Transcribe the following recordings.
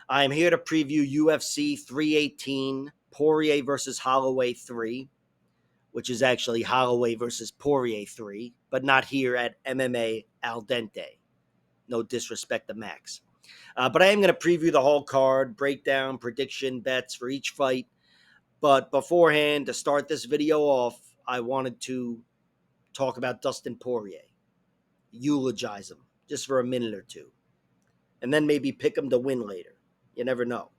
I'm here to preview UFC 318, Poirier versus Holloway 3, which is actually Holloway versus Poirier 3, but not here at MMA Al Dente. No disrespect to Max. But I am going to preview the whole card, breakdown, prediction, bets for each fight. But beforehand, to start this video off, I wanted to talk about Dustin Poirier, eulogize him just for a minute or two, and then maybe pick him to win later. You never know.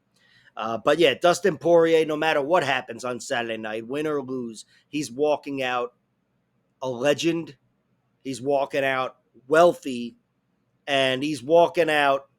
But yeah, Dustin Poirier, no matter what happens on Saturday night, win or lose, he's walking out a legend. He's walking out wealthy, and he's walking out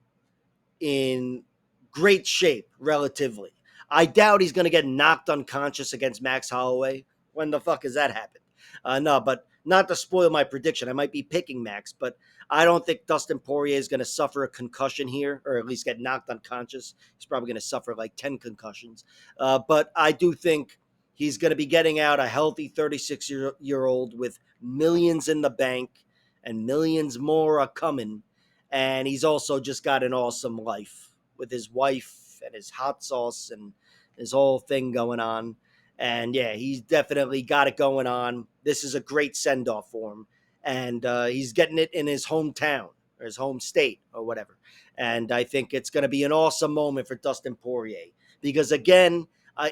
in great shape, relatively. I doubt he's going to get knocked unconscious against Max Holloway. When the fuck has that happened? No, but not to spoil my prediction. I might be picking Max, but I don't think Dustin Poirier is going to suffer a concussion here, or at least get knocked unconscious. He's probably going to suffer like 10 concussions. But I do think he's going to be getting out a healthy 36-year-old with millions in the bank and millions more are coming. And he's also just got an awesome life with his wife and his hot sauce and his whole thing going on. And yeah, he's definitely got it going on. This is a great send-off for him. And he's getting it in his hometown or his home state or whatever. And I think it's going to be an awesome moment for Dustin Poirier. Because again,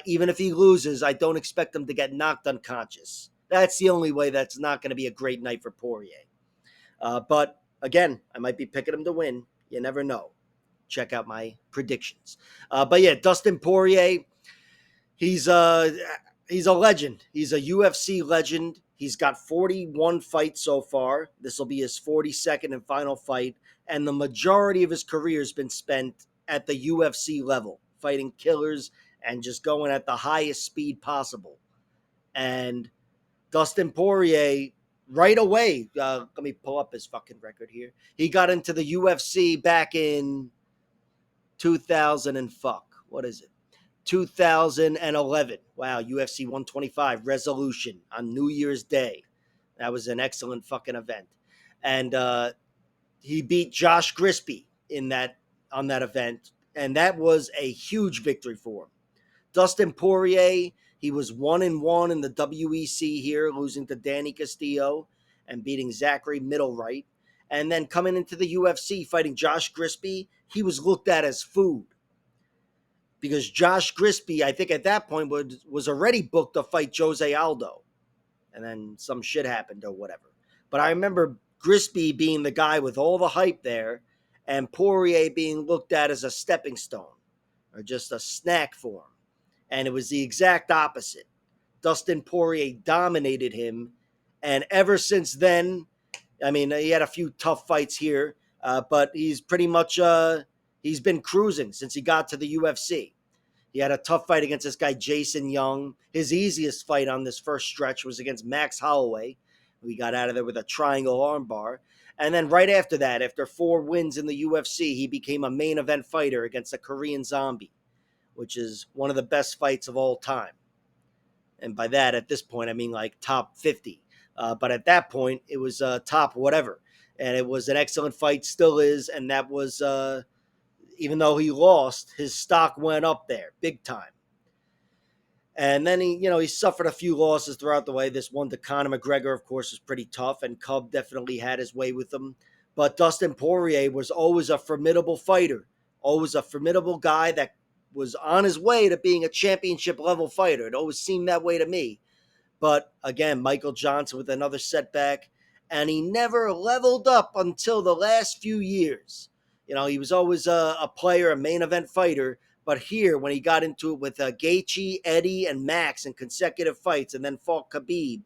even if he loses, I don't expect him to get knocked unconscious. That's the only way that's not going to be a great night for Poirier. But again, I might be picking him to win. You never know. Check out my predictions. But yeah, Dustin Poirier, he's a legend. He's a UFC legend. He's got 41 fights so far. This will be his 42nd and final fight. And the majority of his career has been spent at the UFC level, fighting killers and just going at the highest speed possible. And Dustin Poirier, right away, let me pull up his fucking record here. He got into the UFC back in 2000 and fuck. What is it? 2011. Wow, UFC 125 Resolution on New Year's Day. That was an excellent fucking event. And he beat Josh Grisby on that event, and that was a huge victory for him. Dustin Poirier, he was 1-1 in the WEC here, losing to Danny Castillo and beating Zachary Middlewright. And then coming into the UFC, fighting Josh Grisby, he was looked at as food. Because Josh Grisby, I think at that point, was already booked to fight Jose Aldo. And then some shit happened or whatever. But I remember Grisby being the guy with all the hype there, and Poirier being looked at as a stepping stone or just a snack for him. And it was the exact opposite. Dustin Poirier dominated him. And ever since then, I mean, he had a few tough fights here, but he's pretty much, he's been cruising since he got to the UFC. He had a tough fight against this guy, Jason Young. His easiest fight on this first stretch was against Max Holloway. We got out of there with a triangle armbar. And then right after that, after 4 wins in the UFC, he became a main event fighter against a Korean Zombie, which is one of the best fights of all time. And by that, at this point, I mean like top 50. But at that point, it was top whatever. And it was an excellent fight, still is. And that was, even though he lost, his stock went up there big time. And then he suffered a few losses throughout the way. This one to Conor McGregor, of course, was pretty tough. And Cub definitely had his way with him. But Dustin Poirier was always a formidable fighter. Always a formidable guy that was on his way to being a championship level fighter. It always seemed that way to me. But again, Michael Johnson with another setback. And he never leveled up until the last few years. He was always a player, a main event fighter. But here, when he got into it with Gaethje, Eddie, and Max in consecutive fights and then fought Khabib,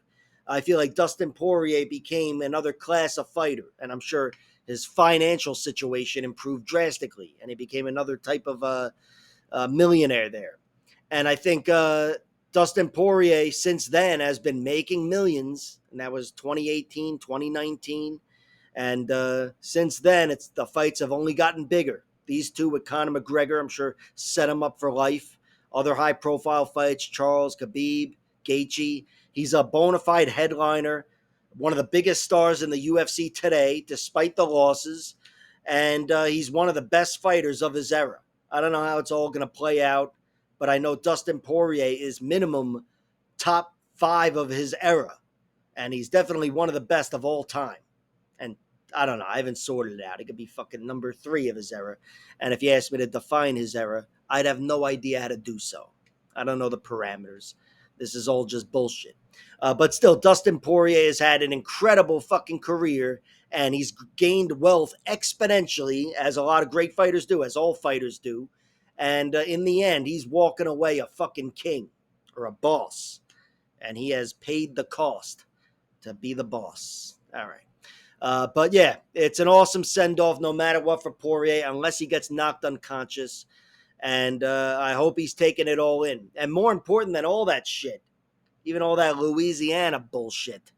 I feel like Dustin Poirier became another class of fighter. And I'm sure his financial situation improved drastically. And he became another type of millionaire there. And I think Dustin Poirier, since then, has been making millions. And that was 2018, 2019. And since then, the fights have only gotten bigger. These two with Conor McGregor, I'm sure, set him up for life. Other high-profile fights, Charles, Khabib, Gaethje. He's a bona fide headliner, one of the biggest stars in the UFC today, despite the losses. And he's one of the best fighters of his era. I don't know how it's all going to play out, but I know Dustin Poirier is minimum top 5 of his era, and he's definitely one of the best of all time. And I don't know, I haven't sorted it out. He could be fucking number 3 of his era. And if you asked me to define his era, I'd have no idea how to do so. I don't know the parameters. This is all just bullshit. But still, Dustin Poirier has had an incredible fucking career, and he's gained wealth exponentially, as a lot of great fighters do, as all fighters do. And in the end, he's walking away a fucking king or a boss. And he has paid the cost to be the boss. All right. But yeah, it's an awesome send off no matter what for Poirier, unless he gets knocked unconscious. And I hope he's taking it all in. And more important than all that shit, even all that Louisiana bullshit,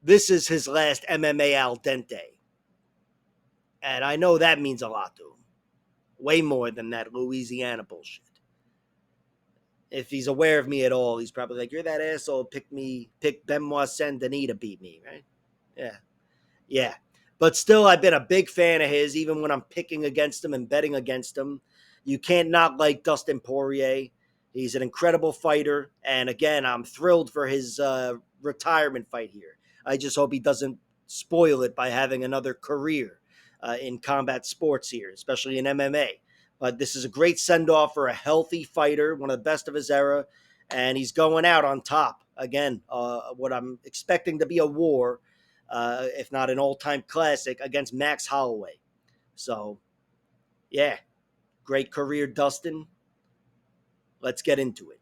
this is his last MMA al dente. And I know that means a lot to him. Way more than that Louisiana bullshit. If he's aware of me at all, he's probably like, you're that asshole, pick Benoit Saint Denis to beat me, right? Yeah. Yeah. But still, I've been a big fan of his, even when I'm picking against him and betting against him. You can't not like Dustin Poirier. He's an incredible fighter. And again, I'm thrilled for his retirement fight here. I just hope he doesn't spoil it by having another career in combat sports here, especially in MMA. But this is a great send-off for a healthy fighter, one of the best of his era. And he's going out on top. Again, what I'm expecting to be a war, if not an all-time classic, against Max Holloway. So, yeah, great career, Dustin. Let's get into it.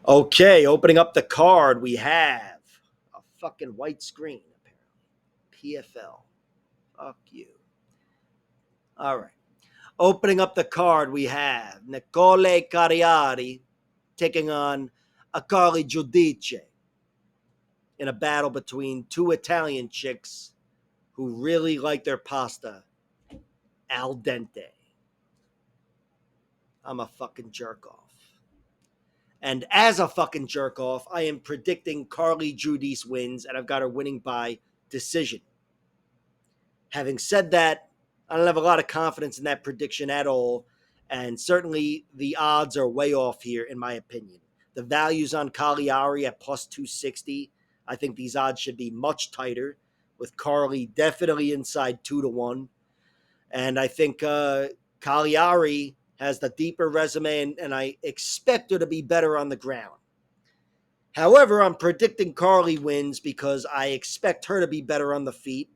Okay, opening up the card, we have a fucking white screen, apparently. PFL. Fuck you. All right. Opening up the card, we have Nicole Calliari taking on Akali Giudice in a battle between two Italian chicks who really like their pasta al dente. I'm a fucking jerk off. And as a fucking jerk off, I am predicting Carly Giudice wins, and I've got her winning by decision. Having said that, I don't have a lot of confidence in that prediction at all, and certainly the odds are way off here, in my opinion. The values on Calliari at plus 260, I think these odds should be much tighter, with Carly definitely inside 2-1. And I think Calliari has the deeper resume, and I expect her to be better on the ground. However, I'm predicting Carly wins because I expect her to be better on the feet.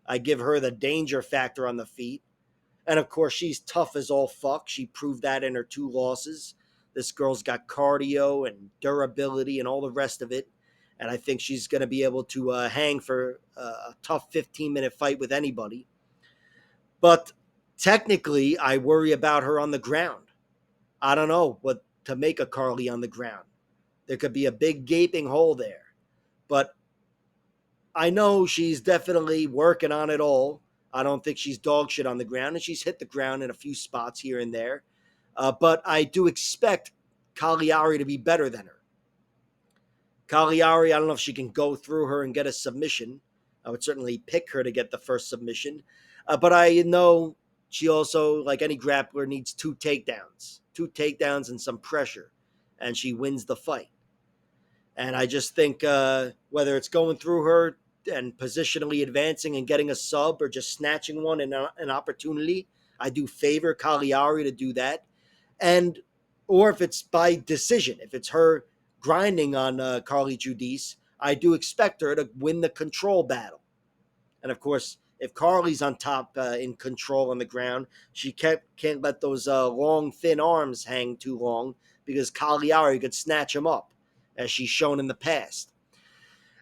I give her the danger factor on the feet. And of course, she's tough as all fuck. She proved that in her 2 losses. This girl's got cardio and durability and all the rest of it. And I think she's going to be able to hang for a tough 15-minute fight with anybody. But technically, I worry about her on the ground. I don't know what to make of Carly on the ground. There could be a big gaping hole there. But I know she's definitely working on it all. I don't think she's dog shit on the ground, and she's hit the ground in a few spots here and there. But I do expect Calliari to be better than her. Calliari, I don't know if she can go through her and get a submission. I would certainly pick her to get the first submission. But I know she also, like any grappler, needs 2 takedowns. 2 takedowns and some pressure. And she wins the fight. And I just think whether it's going through her and positionally advancing and getting a sub or just snatching one in an opportunity, I do favor Calliari to do that. And or if it's by decision, if it's her grinding on Carly Giudice, I do expect her to win the control battle. And of course, if Carly's on top in control on the ground, she can't let those long, thin arms hang too long because Calliari could snatch them up, as she's shown in the past.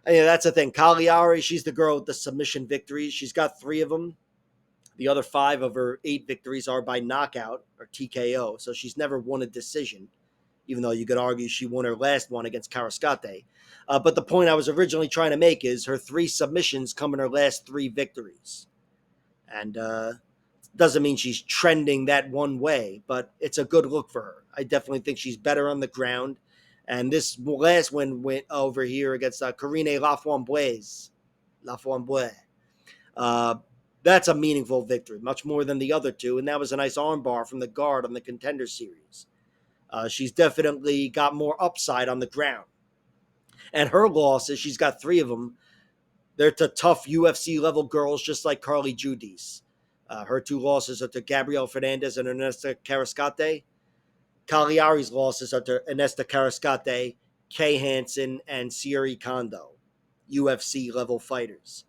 And, that's the thing. Calliari, she's the girl with the submission victories. She's got 3 of them. The other 5 of her 8 victories are by knockout or TKO. So she's never won a decision, even though you could argue she won her last one against Karascate. But the point I was originally trying to make is her 3 submissions come in her last 3 victories. And doesn't mean she's trending that one way, but it's a good look for her. I definitely think she's better on the ground. And this last win went over here against Karine Laframboise. That's a meaningful victory, much more than the other two. And that was a nice armbar from the guard on the Contender Series. She's definitely got more upside on the ground. And her losses, she's got three of them. They're to tough UFC level girls, just like Carly Giudice. Her two losses are to Gabrielle Fernandez and Ernesta Carrascate. Calliari's losses are to Ernesta Carrascate, Kay Hansen, and Siri Kondo, UFC level fighters.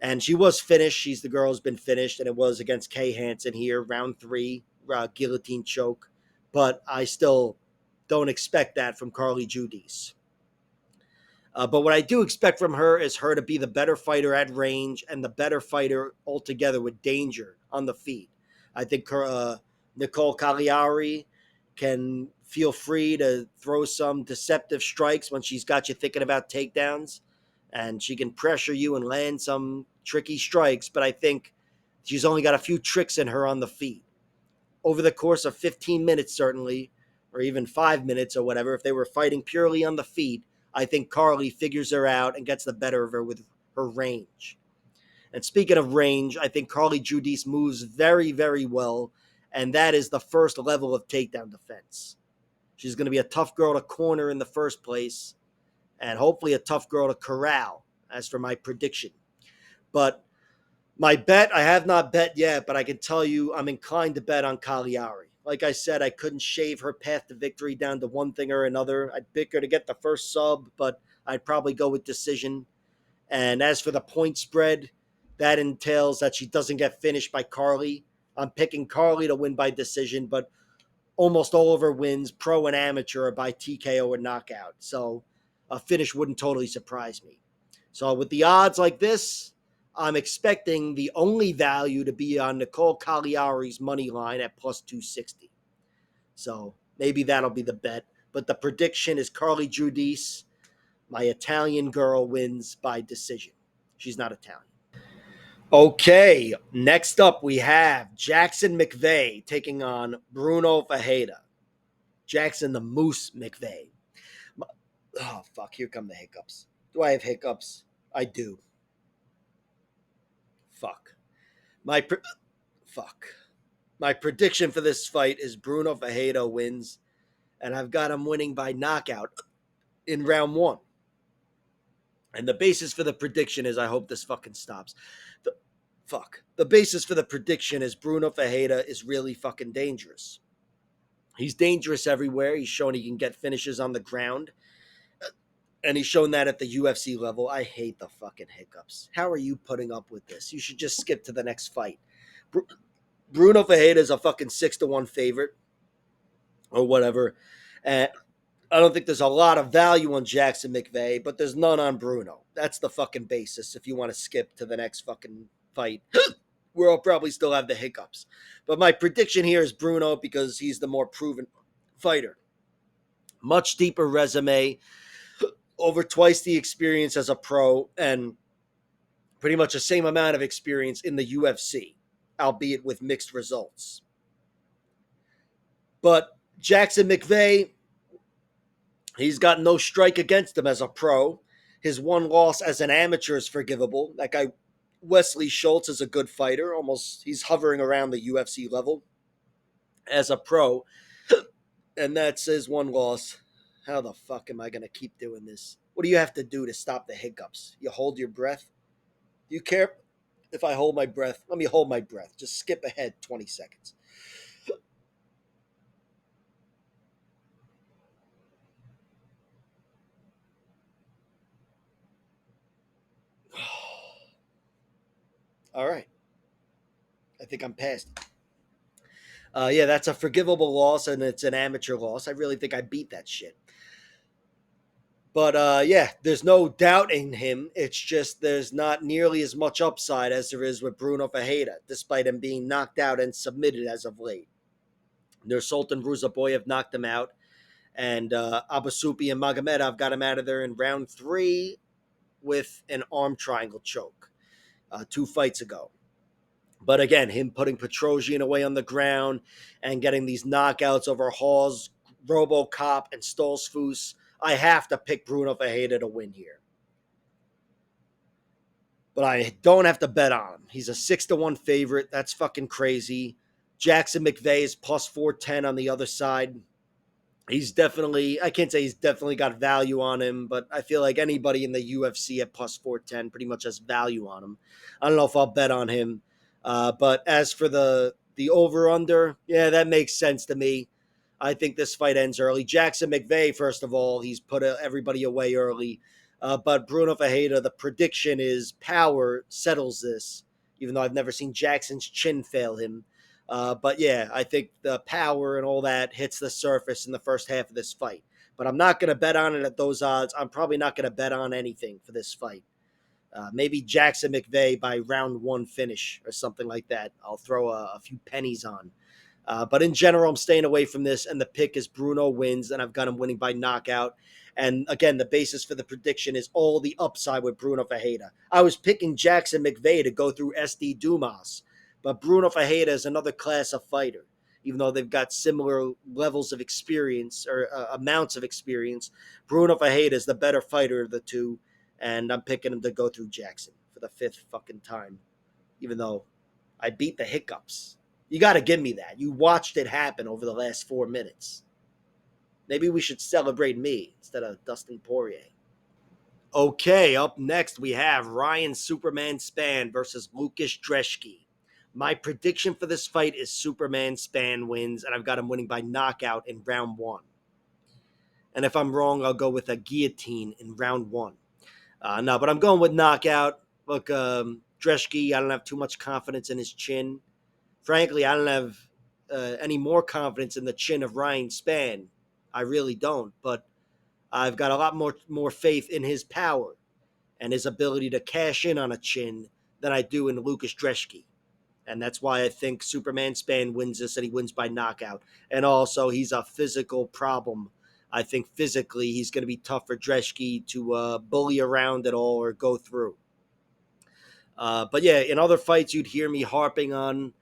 And she was finished. She's the girl who's been finished, and it was against Kay Hansen here, round 3, guillotine choke. But I still don't expect that from Carly Giudice. But what I do expect from her is her to be the better fighter at range and the better fighter altogether with danger on the feet. I think Nicole Calliari can feel free to throw some deceptive strikes when she's got you thinking about takedowns, and she can pressure you and land some tricky strikes, but I think she's only got a few tricks in her on the feet. Over the course of 15 minutes, certainly, or even 5 minutes or whatever, if they were fighting purely on the feet, I think Carly figures her out and gets the better of her with her range. And speaking of range, I think Carly Giudice moves very, very well, and that is the first level of takedown defense. She's going to be a tough girl to corner in the first place, and hopefully a tough girl to corral, as for my prediction. But my bet, I have not bet yet, but I can tell you I'm inclined to bet on Calliari. Like I said, I couldn't shave her path to victory down to one thing or another. I'd pick her to get the first sub, but I'd probably go with decision. And as for the point spread, that entails that she doesn't get finished by Carly. I'm picking Carly to win by decision, but almost all of her wins, pro and amateur, are by TKO or knockout. So a finish wouldn't totally surprise me. So with the odds like this, I'm expecting the only value to be on Nicole Calliari's money line at plus 260. So maybe that'll be the bet. But the prediction is Carly Giudice, my Italian girl, wins by decision. She's not Italian. Okay, next up we have Jackson Mcvey taking on Brunno Ferreira. Jackson the Moose Mcvey. Oh, fuck, here come the hiccups. Do I have hiccups? I do. Fuck. Fuck. My prediction for this fight is Brunno Ferreira wins, and I've got him winning by knockout in round 1. And the basis for the prediction is I hope this fucking stops. The basis for the prediction is Brunno Ferreira is really fucking dangerous. He's dangerous everywhere. He's shown he can get finishes on the ground. And he's shown that at the UFC level. I hate the fucking hiccups. How are you putting up with this? You should just skip to the next fight. Brunno Ferreira is a fucking 6-1 favorite or whatever. And I don't think there's a lot of value on Jackson Mcvey, but there's none on Brunno. That's the fucking basis if you want to skip to the next fucking fight, where I'll probably still have the hiccups. But my prediction here is Brunno because he's the more proven fighter. Much deeper resume, over twice the experience as a pro, and pretty much the same amount of experience in the UFC, albeit with mixed results. But Jackson Mcvey, he's got no strike against him as a pro. His one loss as an amateur is forgivable. That guy, Wesley Schultz, is a good fighter. Almost, he's hovering around the UFC level as a pro. And that's his one loss. How the fuck am I going to keep doing this? What do you have to do to stop the hiccups? You hold your breath? Do you care if I hold my breath? Let me hold my breath. Just skip ahead 20 seconds. All right. I think I'm past it. Yeah, that's a forgivable loss, and it's an amateur loss. I really think I beat that shit. But yeah, there's no doubt in him. It's just there's not nearly as much upside as there is with Brunno Ferreira, despite him being knocked out and submitted as of late. Nursultan Ruzaboyev knocked him out, and Abasupi and Magomedov got him out of there in round 3 with an arm triangle choke 2 fights ago. But again, him putting Petrosian away on the ground and getting these knockouts over Hawes, Robocop, and Stolzfus, I have to pick Brunno Ferreira to win here. but I don't have to bet on him. He's a 6-1 favorite. That's fucking crazy. Jackson Mcvey is plus 410 on the other side. He's definitely, I can't say he's definitely got value on him, but I feel like anybody in the UFC at plus 410 pretty much has value on him. I don't know if I'll bet on him. But as for the over under, yeah, that makes sense to me. I think this fight ends early. Jackson Mcvey, first of all, he's put everybody away early. But Bruno Ferreira, the prediction is power settles this, even though I've never seen Jackson's chin fail him. But yeah, I think the power and all that hits the surface in the first half of this fight. But I'm not going to bet on it at those odds. I'm probably not going to bet on anything for this fight. Maybe Jackson Mcvey by round one finish or something like that. I'll throw a few pennies on. But in general, I'm staying away from this, and the pick is Bruno wins, and I've got him winning by knockout. And again, the basis for the prediction is all the upside with Bruno Ferreira. I was picking Jackson Mcvey to go through SD Dumas, but Bruno Ferreira is another class of fighter. Even though they've got similar levels of experience or amounts of experience, Bruno Ferreira is the better fighter of the two, and I'm picking him to go through Jackson for the fifth fucking time, even though I beat the Hiccups. You got to give me that. You watched it happen over the last 4 minutes. Maybe we should celebrate me instead of Dustin Poirier. Okay, up next we have Ryan Superman Spann versus Lucas Brzeski. My prediction for this fight is Superman Spann wins, and I've got him winning by knockout in round one. And if I'm wrong, I'll go with a guillotine in round one. No, but I'm going with knockout. Look, Brzeski, I don't have too much confidence in his chin. Frankly, I don't have any more confidence in the chin of Ryan Spann. I really don't. But I've got a lot more faith in his power and his ability to cash in on a chin than I do in Lucas Brzeski. And that's why I think Superman Spann wins this, and he wins by knockout. And also, he's a physical problem. I think physically he's going to be tough for Brzeski to bully around at all or go through. But yeah, in other fights, you'd hear me harping on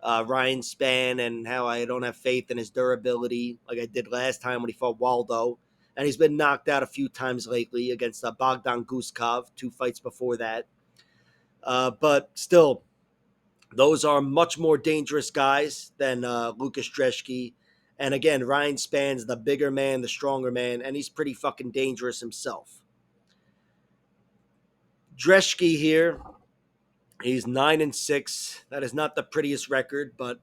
Ryan Spann and how I don't have faith in his durability, like I did last time when he fought Waldo. And he's been knocked out a few times lately against Bogdan Guskov, 2 fights before that. But still, those are much more dangerous guys than Lucas Brzeski. And again, Ryan Spann's the bigger man, the stronger man, and he's pretty fucking dangerous himself. Brzeski here, he's 9-6. That is not the prettiest record, but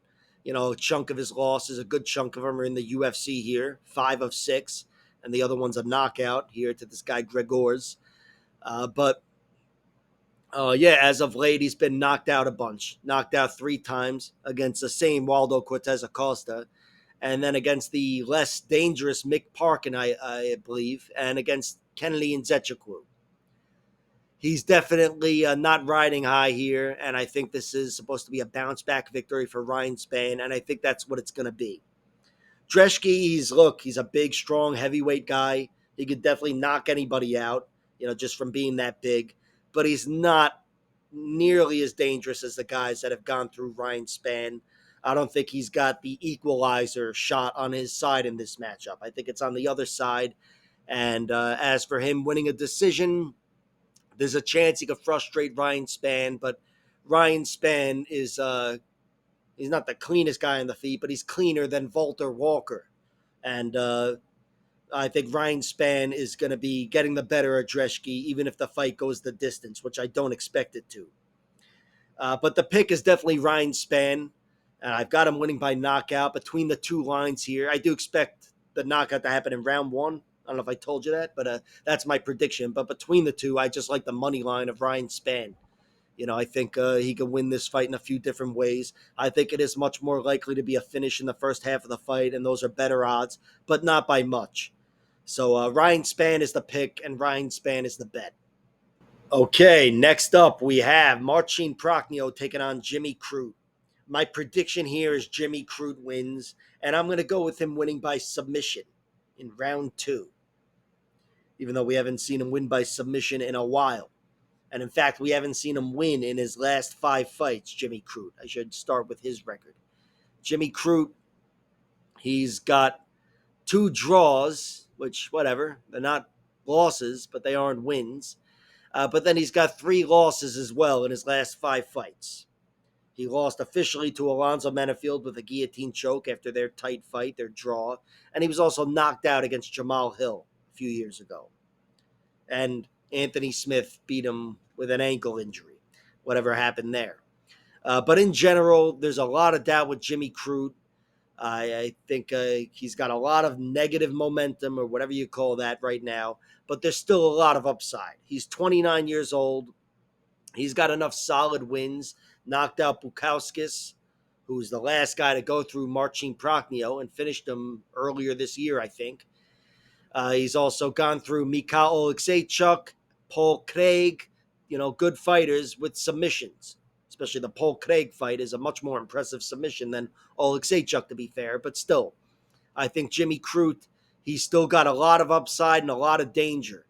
a chunk of his losses, a good chunk of them are in the UFC here. 5 of 6, and the other one's a knockout here to this guy Gregors. But yeah, as of late, he's been knocked out a bunch. Knocked out 3 times against the same Waldo Cortez Acosta, and then against the less dangerous Mick Parkin, I believe, and against Kennedy and Nzechukwu. He's definitely not riding high here, and I think this is supposed to be a bounce-back victory for Ryan Spann, and I think that's what it's going to be. Brzeski, he's a big, strong, heavyweight guy. He could definitely knock anybody out, just from being that big, but he's not nearly as dangerous as the guys that have gone through Ryan Spann. I don't think he's got the equalizer shot on his side in this matchup. I think it's on the other side, and as for him winning a decision, there's a chance he could frustrate Ryan Spann, but Ryan Spann is he's not the cleanest guy on the feet, but he's cleaner than Walter Walker. And I think Ryan Spann is going to be getting the better of Brzeski, even if the fight goes the distance, which I don't expect it to. But the pick is definitely Ryan Spann, and I've got him winning by knockout between the 2 lines here. I do expect the knockout to happen in round 1. I don't know if I told you that, but that's my prediction. But between the 2, I just like the money line of Ryan Spann. I think he can win this fight in a few different ways. I think it is much more likely to be a finish in the first half of the fight, and those are better odds, but not by much. So Ryan Spann is the pick, and Ryan Spann is the bet. Okay, next up we have Marcin Prachnio taking on Jimmy Crute. My prediction here is Jimmy Crute wins, and I'm going to go with him winning by submission in round 2, even though we haven't seen him win by submission in a while. And in fact, we haven't seen him win in his last 5 fights, Jimmy Crute. I should start with his record. Jimmy Crute, he's got 2 draws, which, whatever, they're not losses, but they aren't wins. But then he's got 3 losses as well in his last 5 fights. He lost officially to Alonzo Menifield with a guillotine choke after their tight fight, their draw. And he was also knocked out against Jamal Hill a few years ago. And Anthony Smith beat him with an ankle injury, whatever happened there. But in general, there's a lot of doubt with Jimmy Crute. I think he's got a lot of negative momentum or whatever you call that right now, but there's still a lot of upside. He's 29 years old. He's got enough solid wins, knocked out Bukauskas, who was the last guy to go through Marcin Prachnio and finished him earlier this year, I think. He's also gone through Mikhail Oleksiejczuk, Paul Craig, good fighters with submissions. Especially the Paul Craig fight is a much more impressive submission than Oleksiejczuk, to be fair. But still, I think Jimmy Crute, he's still got a lot of upside and a lot of danger.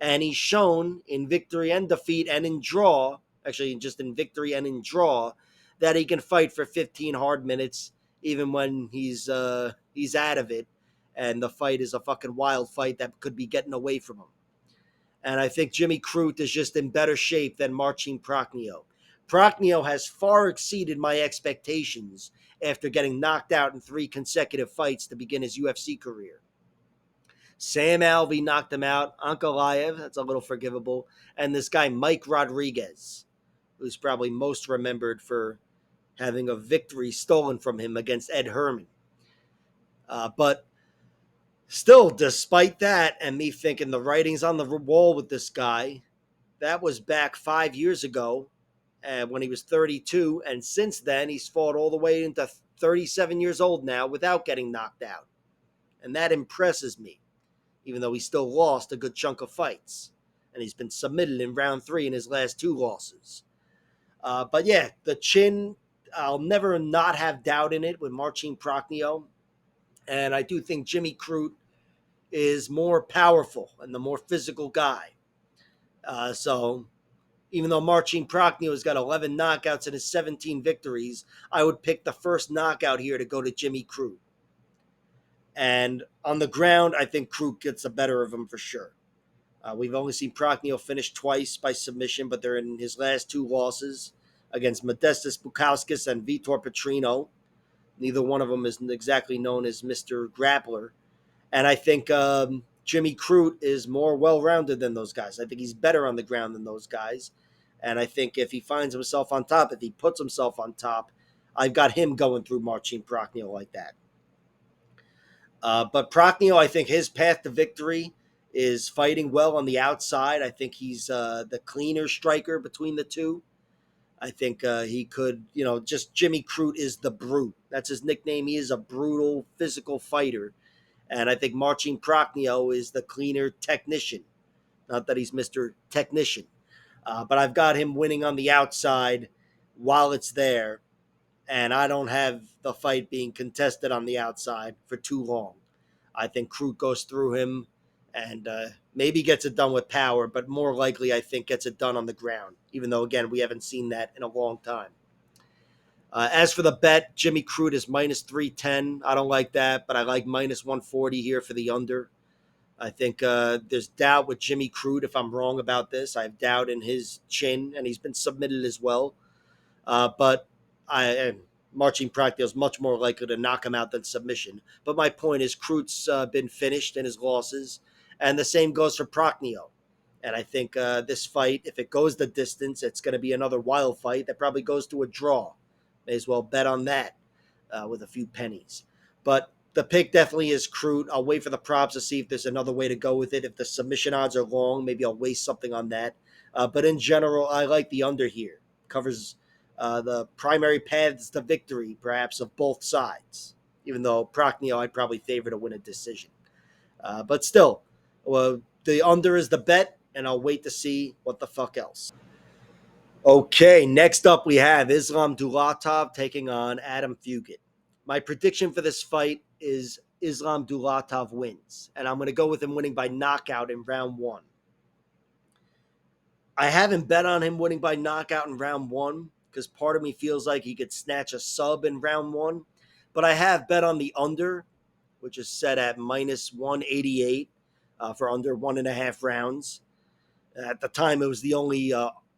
And he's shown in victory and defeat and in draw, actually just in victory and in draw, that he can fight for 15 hard minutes, even when he's out of it. And the fight is a fucking wild fight that could be getting away from him. And I think Jimmy Crute is just in better shape than Marcin Prachnio. Prachnio has far exceeded my expectations after getting knocked out in 3 consecutive fights to begin his UFC career. Sam Alvey knocked him out. Ankalaev, that's a little forgivable. And this guy, Mike Rodriguez, who's probably most remembered for having a victory stolen from him against Ed Herman. But still, despite that, and me thinking the writing's on the wall with this guy, that was back 5 years ago when he was 32. And since then, he's fought all the way into 37 years old now without getting knocked out. And that impresses me, even though he still lost a good chunk of fights. And he's been submitted in round 3 in his last 2 losses. But yeah, the chin, I'll never not have doubt in it with Marcin Prachnio. And I do think Jimmy Crute is more powerful and the more physical guy. So even though Marcin Prachnio has got 11 knockouts and his 17 victories, I would pick the first knockout here to go to Jimmy Crute. And on the ground, I think Crute gets the better of him for sure. We've only seen Prachnio finish twice by submission, but they're in his last 2 losses against Modestas Bukauskas and Vitor Petrino. Neither one of them is exactly known as Mr. Grappler. And I think Jimmy Crute is more well-rounded than those guys. I think he's better on the ground than those guys. And I think if he finds himself on top, if he puts himself on top, I've got him going through Marcin Prachnio like that. But Prachnio, I think his path to victory is fighting well on the outside. I think he's the cleaner striker between the two. I think he could, just Jimmy Crute is the brute. That's his nickname. He is a brutal, physical fighter. And I think Marcin Prachnio is the cleaner technician. Not that he's Mr. Technician. But I've got him winning on the outside while it's there. And I don't have the fight being contested on the outside for too long. I think Crute goes through him and maybe gets it done with power, but more likely I think gets it done on the ground, even though, again, we haven't seen that in a long time. As for the bet, Jimmy Crute is minus 310. I don't like that, but I like minus 140 here for the under. I think there's doubt with Jimmy Crute if I'm wrong about this. I have doubt in his chin, and he's been submitted as well. But Marcin Prachnio is much more likely to knock him out than submission. But my point is Crute's been finished in his losses, and the same goes for Prachnio. And I think this fight, if it goes the distance, it's going to be another wild fight that probably goes to a draw. May as well bet on that with a few pennies. But the pick definitely is Crute. I'll wait for the props to see if there's another way to go with it. If the submission odds are long, maybe I'll waste something on that. But in general, I like the under here. Covers the primary paths to victory, perhaps, of both sides. Even though Prachnio, I'd probably favor to win a decision. But still, the under is the bet, and I'll wait to see what the fuck else. Okay, next up we have Islam Dulatov taking on Adam Fugitt. My prediction for this fight is Islam Dulatov wins, and I'm going to go with him winning by knockout in round 1. I haven't bet on him winning by knockout in round 1 because part of me feels like he could snatch a sub in round 1, but I have bet on the under, which is set at minus 188 for under 1.5 rounds. At the time, it was the only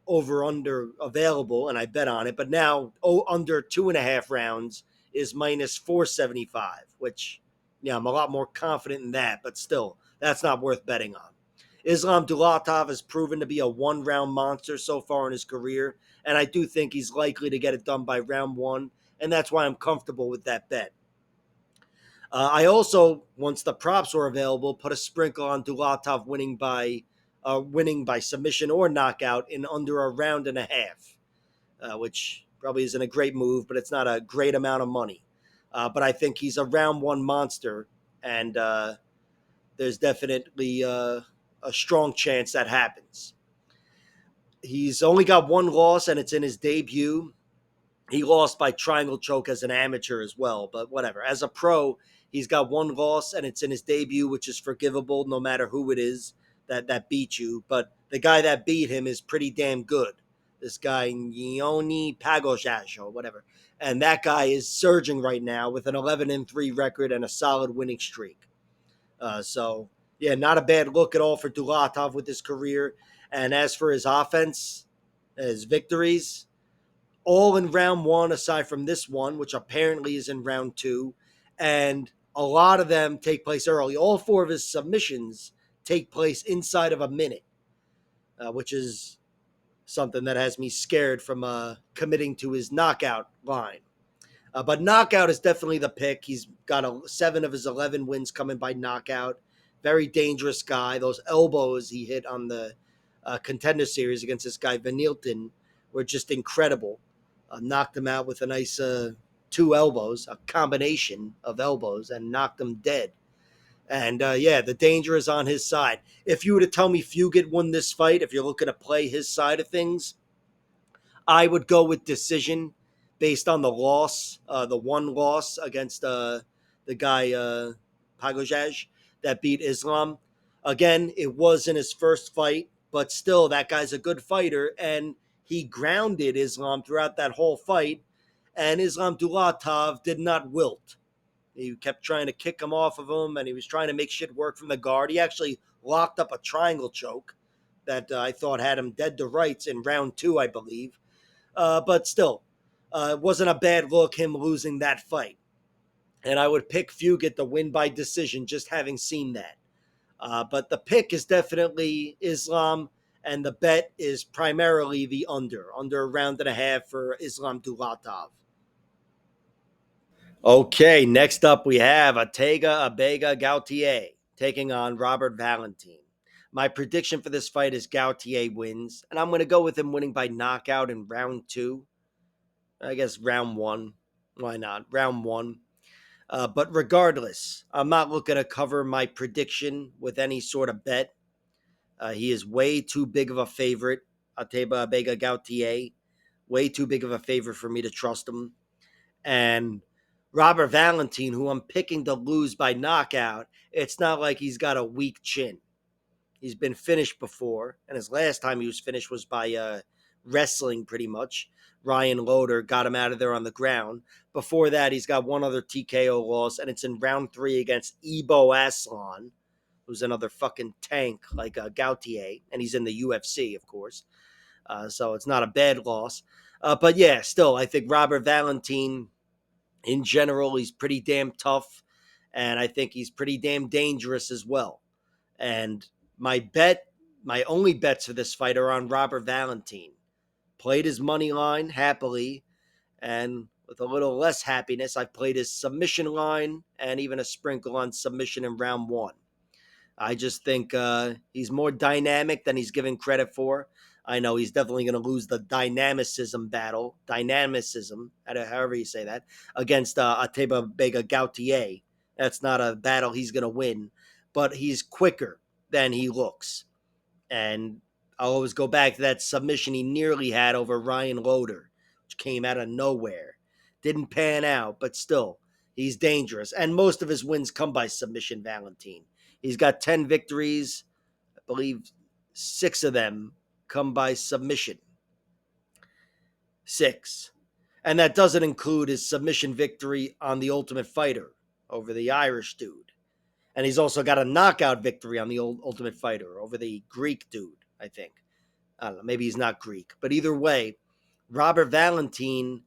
over under available, and I bet on it. But now, under 2.5 rounds is minus 475, which, yeah, I'm a lot more confident in that. But still, that's not worth betting on. Islam Dulatov has proven to be a 1 round monster so far in his career, and I do think he's likely to get it done by round 1, and that's why I'm comfortable with that bet. I also, once the props were available, put a sprinkle on Dulatov winning by submission or knockout in under a round and a half, which probably isn't a great move, but it's not a great amount of money. But I think he's a round 1 monster, and there's definitely a strong chance that happens. He's only got 1 loss, and it's in his debut. He lost by triangle choke as an amateur as well, but whatever. As a pro, he's got 1 loss, and it's in his debut, which is forgivable no matter who it is that beat you. But the guy that beat him is pretty damn good. This guy, Yoni Pagojaj or whatever. And that guy is surging right now with an 11-3 record and a solid winning streak. So, yeah, not a bad look at all for Dulatov with his career. And as for his offense, his victories, all in round 1, aside from this one, which apparently is in round 2. And a lot of them take place early. All 4 of his submissions take place inside of a minute, which is something that has me scared from committing to his knockout line. But knockout is definitely the pick. He's got 7 of his 11 wins coming by knockout. Very dangerous guy. Those elbows he hit on the contender series against this guy Valentin were just incredible. Knocked him out with a nice 2 elbows, a combination of elbows, and knocked him dead. And yeah, the danger is on his side. If you were to tell me Fugitt won this fight, if you're looking to play his side of things, I would go with decision based on the loss, the 1 loss against the guy Pagojaj that beat Islam. Again, it was in his first fight, but still, that guy's a good fighter, and he grounded Islam throughout that whole fight, and Islam Dulatov did not wilt. He kept trying to kick him off of him, and he was trying to make shit work from the guard. He actually locked up a triangle choke that I thought had him dead to rights in round 2, I believe. But still, it wasn't a bad look, him losing that fight. And I would pick Fugitt to win by decision, just having seen that. But the pick is definitely Islam, and the bet is primarily the under a round and a half for Islam Dulatov. Okay, next up we have Abega Gautier taking on Robert Valentin. My prediction for this fight is Gautier wins, and I'm going to go with him winning by knockout in round 2. I guess round 1. Why not? Round 1. But regardless, I'm not looking to cover my prediction with any sort of bet. He is way too big of a favorite, Abega Gautier. Way too big of a favorite for me to trust him. And Robert Valentin, who I'm picking to lose by knockout, it's not like he's got a weak chin. He's been finished before, and his last time he was finished was by wrestling pretty much. Ryan Loder got him out of there on the ground. Before that, he's got 1 other TKO loss, and it's in round 3 against Ebo Aslan, who's another fucking tank like Gautier, and he's in the UFC, of course. So it's not a bad loss. But yeah, still, I think Robert Valentin, in general, he's pretty damn tough, and I think he's pretty damn dangerous as well. And my only bets for this fight are on Robert Valentin. Played his money line happily, and with a little less happiness, I played his submission line and even a sprinkle on submission in round 1. I just think he's more dynamic than he's given credit for. I know he's definitely going to lose the dynamicism, however you say that, against Abega Gautier. That's not a battle he's going to win, but he's quicker than he looks. And I'll always go back to that submission he nearly had over Ryan Loder, which came out of nowhere. Didn't pan out, but still, he's dangerous. And most of his wins come by submission, Valentin. He's got 10 victories. I believe 6 of them come by submission. 6. And that doesn't include his submission victory on the Ultimate Fighter over the Irish dude. And he's also got a knockout victory on the Ultimate Fighter over the Greek dude. I think. I don't know. Maybe he's not Greek. But either way, Robert Valentin,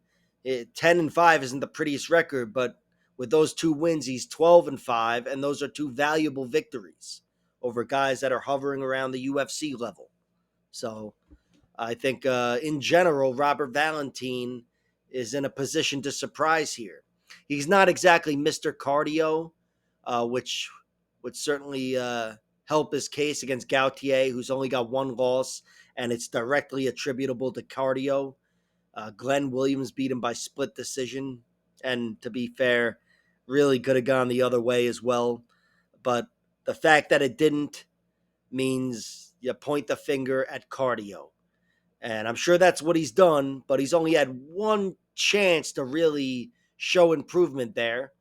10-5 isn't the prettiest record, but with those 2 wins, he's 12-5, and those are 2 valuable victories over guys that are hovering around the UFC level. So I think in general, Robert Valentin is in a position to surprise here. He's not exactly Mr. Cardio, which would certainly help his case against Gautier, who's only got 1 loss, and it's directly attributable to cardio. Glenn Williams beat him by split decision, and to be fair, really could have gone the other way as well. But the fact that it didn't means you point the finger at cardio. And I'm sure that's what he's done, but he's only had 1 chance to really show improvement there.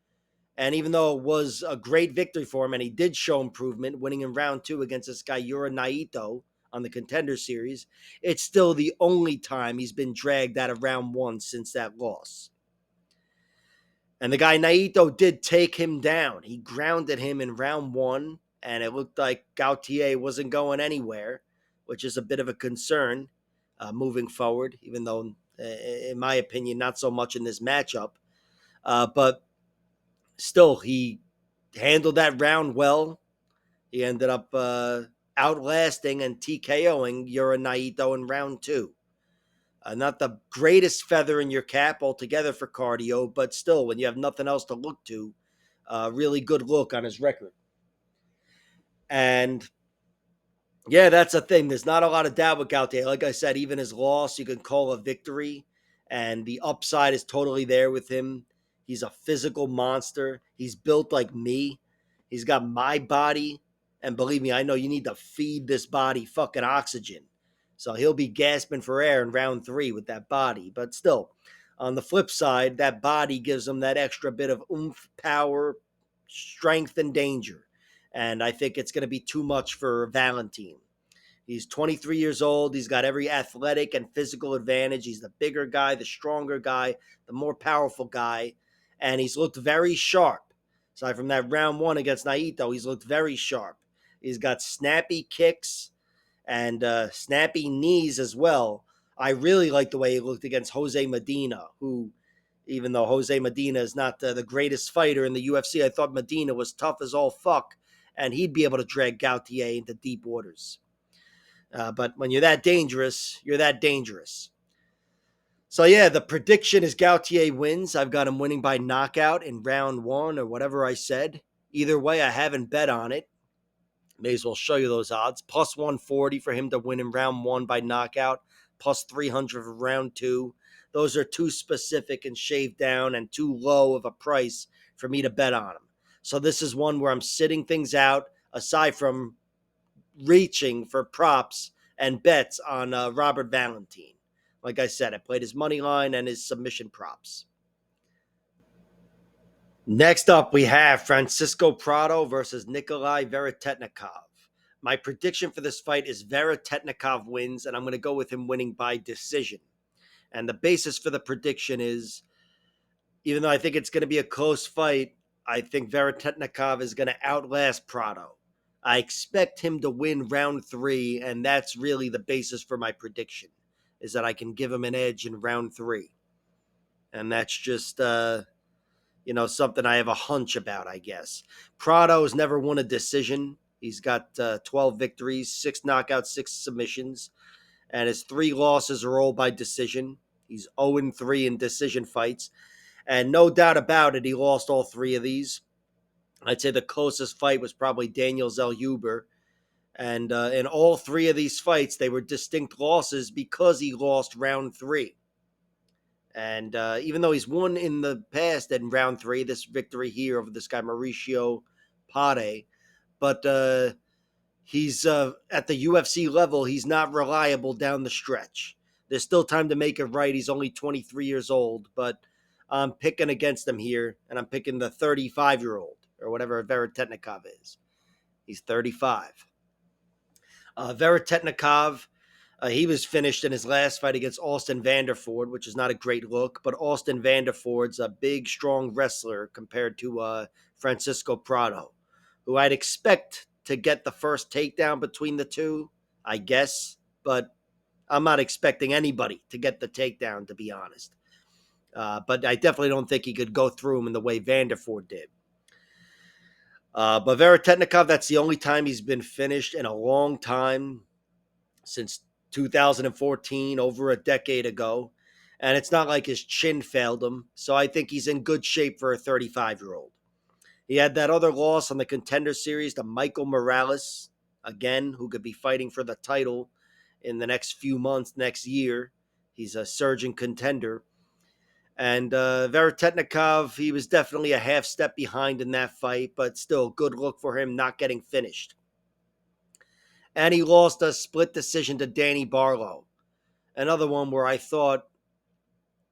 And even though it was a great victory for him, and he did show improvement, winning in round 2 against this guy, Yura Naito, on the Contender Series, it's still the only time he's been dragged out of round 1 since that loss. And the guy Naito did take him down. He grounded him in round 1, and it looked like Gautier wasn't going anywhere, which is a bit of a concern moving forward, even though, in my opinion, not so much in this matchup. But still, he handled that round well. He ended up outlasting and TKOing Yura Naito in round 2. Not the greatest feather in your cap altogether for cardio, but still, when you have nothing else to look to, really good look on his record. And yeah, that's the thing. There's not a lot of doubt with Gautier. Like I said, even his loss, you can call a victory, and the upside is totally there with him. He's a physical monster. He's built like me. He's got my body. And believe me, I know you need to feed this body fucking oxygen. So he'll be gasping for air in round 3 with that body. But still, on the flip side, that body gives him that extra bit of oomph, power, strength, and danger. And I think it's going to be too much for Valentin. He's 23 years old. He's got every athletic and physical advantage. He's the bigger guy, the stronger guy, the more powerful guy. And he's looked very sharp. Aside from that round 1 against Naito, he's looked very sharp. He's got snappy kicks and snappy knees as well. I really like the way he looked against Jose Medina, who, even though Jose Medina is not the greatest fighter in the UFC, I thought Medina was tough as all fuck, and he'd be able to drag Gautier into deep waters. But when you're that dangerous, you're that dangerous. So yeah, the prediction is Gautier wins. I've got him winning by knockout in round 1 or whatever I said. Either way, I haven't bet on it. May as well show you those odds. Plus 140 for him to win in round 1 by knockout. Plus 300 for round 2. Those are too specific and shaved down and too low of a price for me to bet on him. So this is one where I'm sitting things out, aside from reaching for props and bets on Robert Valentin. Like I said, I played his money line and his submission props. Next up, we have Francisco Prado versus Nikolai Veretennikov. My prediction for this fight is Veretennikov wins, and I'm going to go with him winning by decision. And the basis for the prediction is, even though I think it's going to be a close fight, I think Veretennikov is going to outlast Prado. I expect him to win round 3, and that's really the basis for my prediction, is that I can give him an edge in round 3. And that's just, something I have a hunch about, I guess. Prado's never won a decision. He's got 12 victories, 6 knockouts, 6 submissions, and his 3 losses are all by decision. He's 0-3 in decision fights, and no doubt about it, he lost all 3 of these. I'd say the closest fight was probably Daniel Zellhuber. And in all 3 of these fights, they were distinct losses because he lost round 3. And even though he's won in the past in round 3, this victory here over this guy, Mauricio Pade, but he's at the UFC level, he's not reliable down the stretch. There's still time to make it right. He's only 23 years old, but I'm picking against him here, and I'm picking the 35-year-old, or whatever Veretennikov is. He's 35. Veretennikov, he was finished in his last fight against Austin Vanderford, which is not a great look, but Austin Vanderford's a big, strong wrestler compared to Francisco Prado, who I'd expect to get the first takedown between the two. I guess, but I'm not expecting anybody to get the takedown, to be honest. But I definitely don't think he could go through him in the way Vanderford did. But Veretennikov, that's the only time he's been finished in a long time, since 2014, over a decade ago. And it's not like his chin failed him. So I think he's in good shape for a 35-year-old. He had that other loss on the Contender Series to Michael Morales, again, who could be fighting for the title in the next few months, next year. He's a surging contender. And Veretennikov, he was definitely a half step behind in that fight, but still, good look for him not getting finished. And he lost a split decision to Danny Barlow. Another one where I thought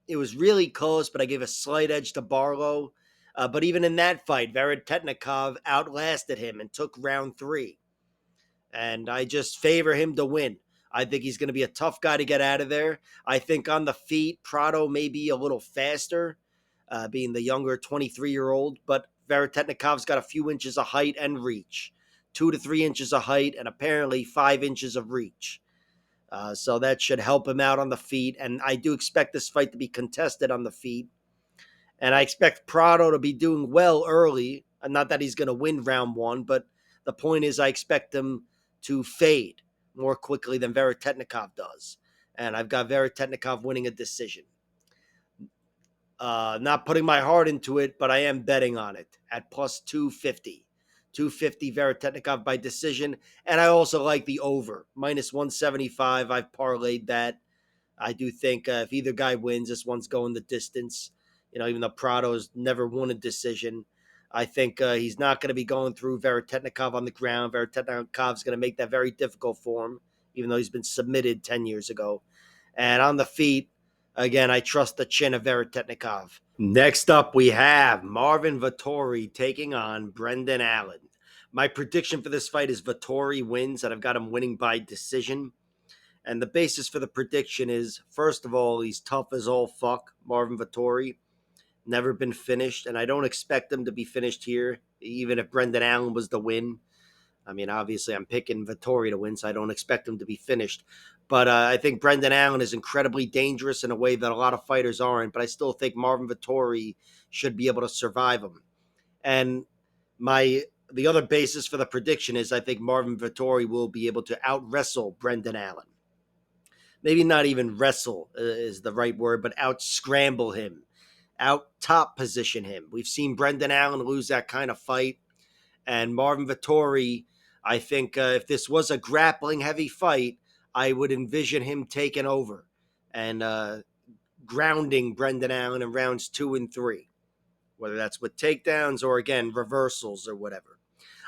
it was really close, but I gave a slight edge to Barlow. But even in that fight, Veretennikov outlasted him and took round 3. And I just favor him to win. I think he's going to be a tough guy to get out of there. I think on the feet, Prado may be a little faster, being the younger 23-year-old, but Veretennikov's got a few inches of height and reach. 2 to 3 inches of height and apparently 5 inches of reach. So that should help him out on the feet. And I do expect this fight to be contested on the feet. And I expect Prado to be doing well early. Not that he's going to win round 1, but the point is I expect him to fade more quickly than Veretennikov does. And I've got Veretennikov winning a decision. Not putting my heart into it, but I am betting on it at plus 250. 250 Veretennikov by decision. And I also like the over. Minus 175. I've parlayed that. I do think if either guy wins, this one's going the distance. Even though Prado's never won a decision, I think he's not going to be going through Veretennikov on the ground. Veretennikov's going to make that very difficult for him, even though he's been submitted 10 years ago. And on the feet, again, I trust the chin of Veretennikov. Next up, we have Marvin Vettori taking on Brendan Allen. My prediction for this fight is Vettori wins, and I've got him winning by decision. And the basis for the prediction is, first of all, he's tough as all fuck, Marvin Vettori. Never been finished, and I don't expect him to be finished here, even if Brendan Allen was the win. I mean, obviously, I'm picking Vettori to win, so I don't expect him to be finished. But I think Brendan Allen is incredibly dangerous in a way that a lot of fighters aren't, but I still think Marvin Vettori should be able to survive him. And the other basis for the prediction is I think Marvin Vettori will be able to out-wrestle Brendan Allen. Maybe not even wrestle is the right word, but out-scramble him, out-top position him. We've seen Brendan Allen lose that kind of fight. And Marvin Vettori, I think if this was a grappling heavy fight, I would envision him taking over and grounding Brendan Allen in rounds 2 and 3, whether that's with takedowns or, again, reversals or whatever.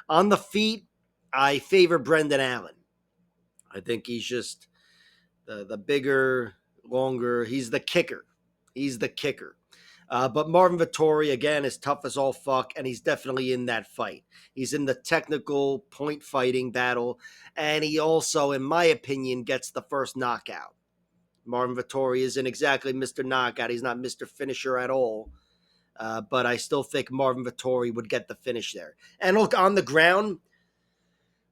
On the feet, I favor Brendan Allen. I think he's just the bigger, longer. He's the kicker. But Marvin Vettori, again, is tough as all fuck, and he's definitely in that fight. He's in the technical point fighting battle, and he also, in my opinion, gets the first knockout. Marvin Vettori isn't exactly Mr. Knockout. He's not Mr. Finisher at all. But I still think Marvin Vettori would get the finish there. And look, on the ground,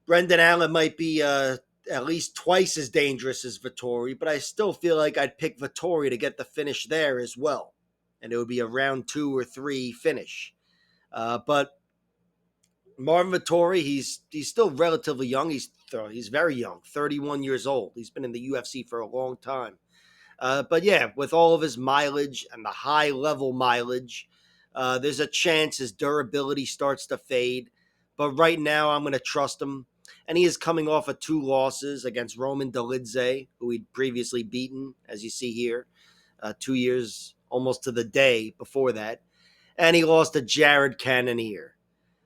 Brendan Allen might be at least twice as dangerous as Vettori, but I still feel like I'd pick Vettori to get the finish there as well. And it would be a round 2 or 3 finish. But Marvin Vettori, he's still relatively young. He's very young, 31 years old. He's been in the UFC for a long time. But yeah, with all of his mileage and the high level mileage, there's a chance his durability starts to fade. But right now, I'm going to trust him. And he is coming off of 2 losses against Roman Dolidze, who he'd previously beaten, as you see here, 2 years almost to the day before that. And he lost to Jared Cannonier.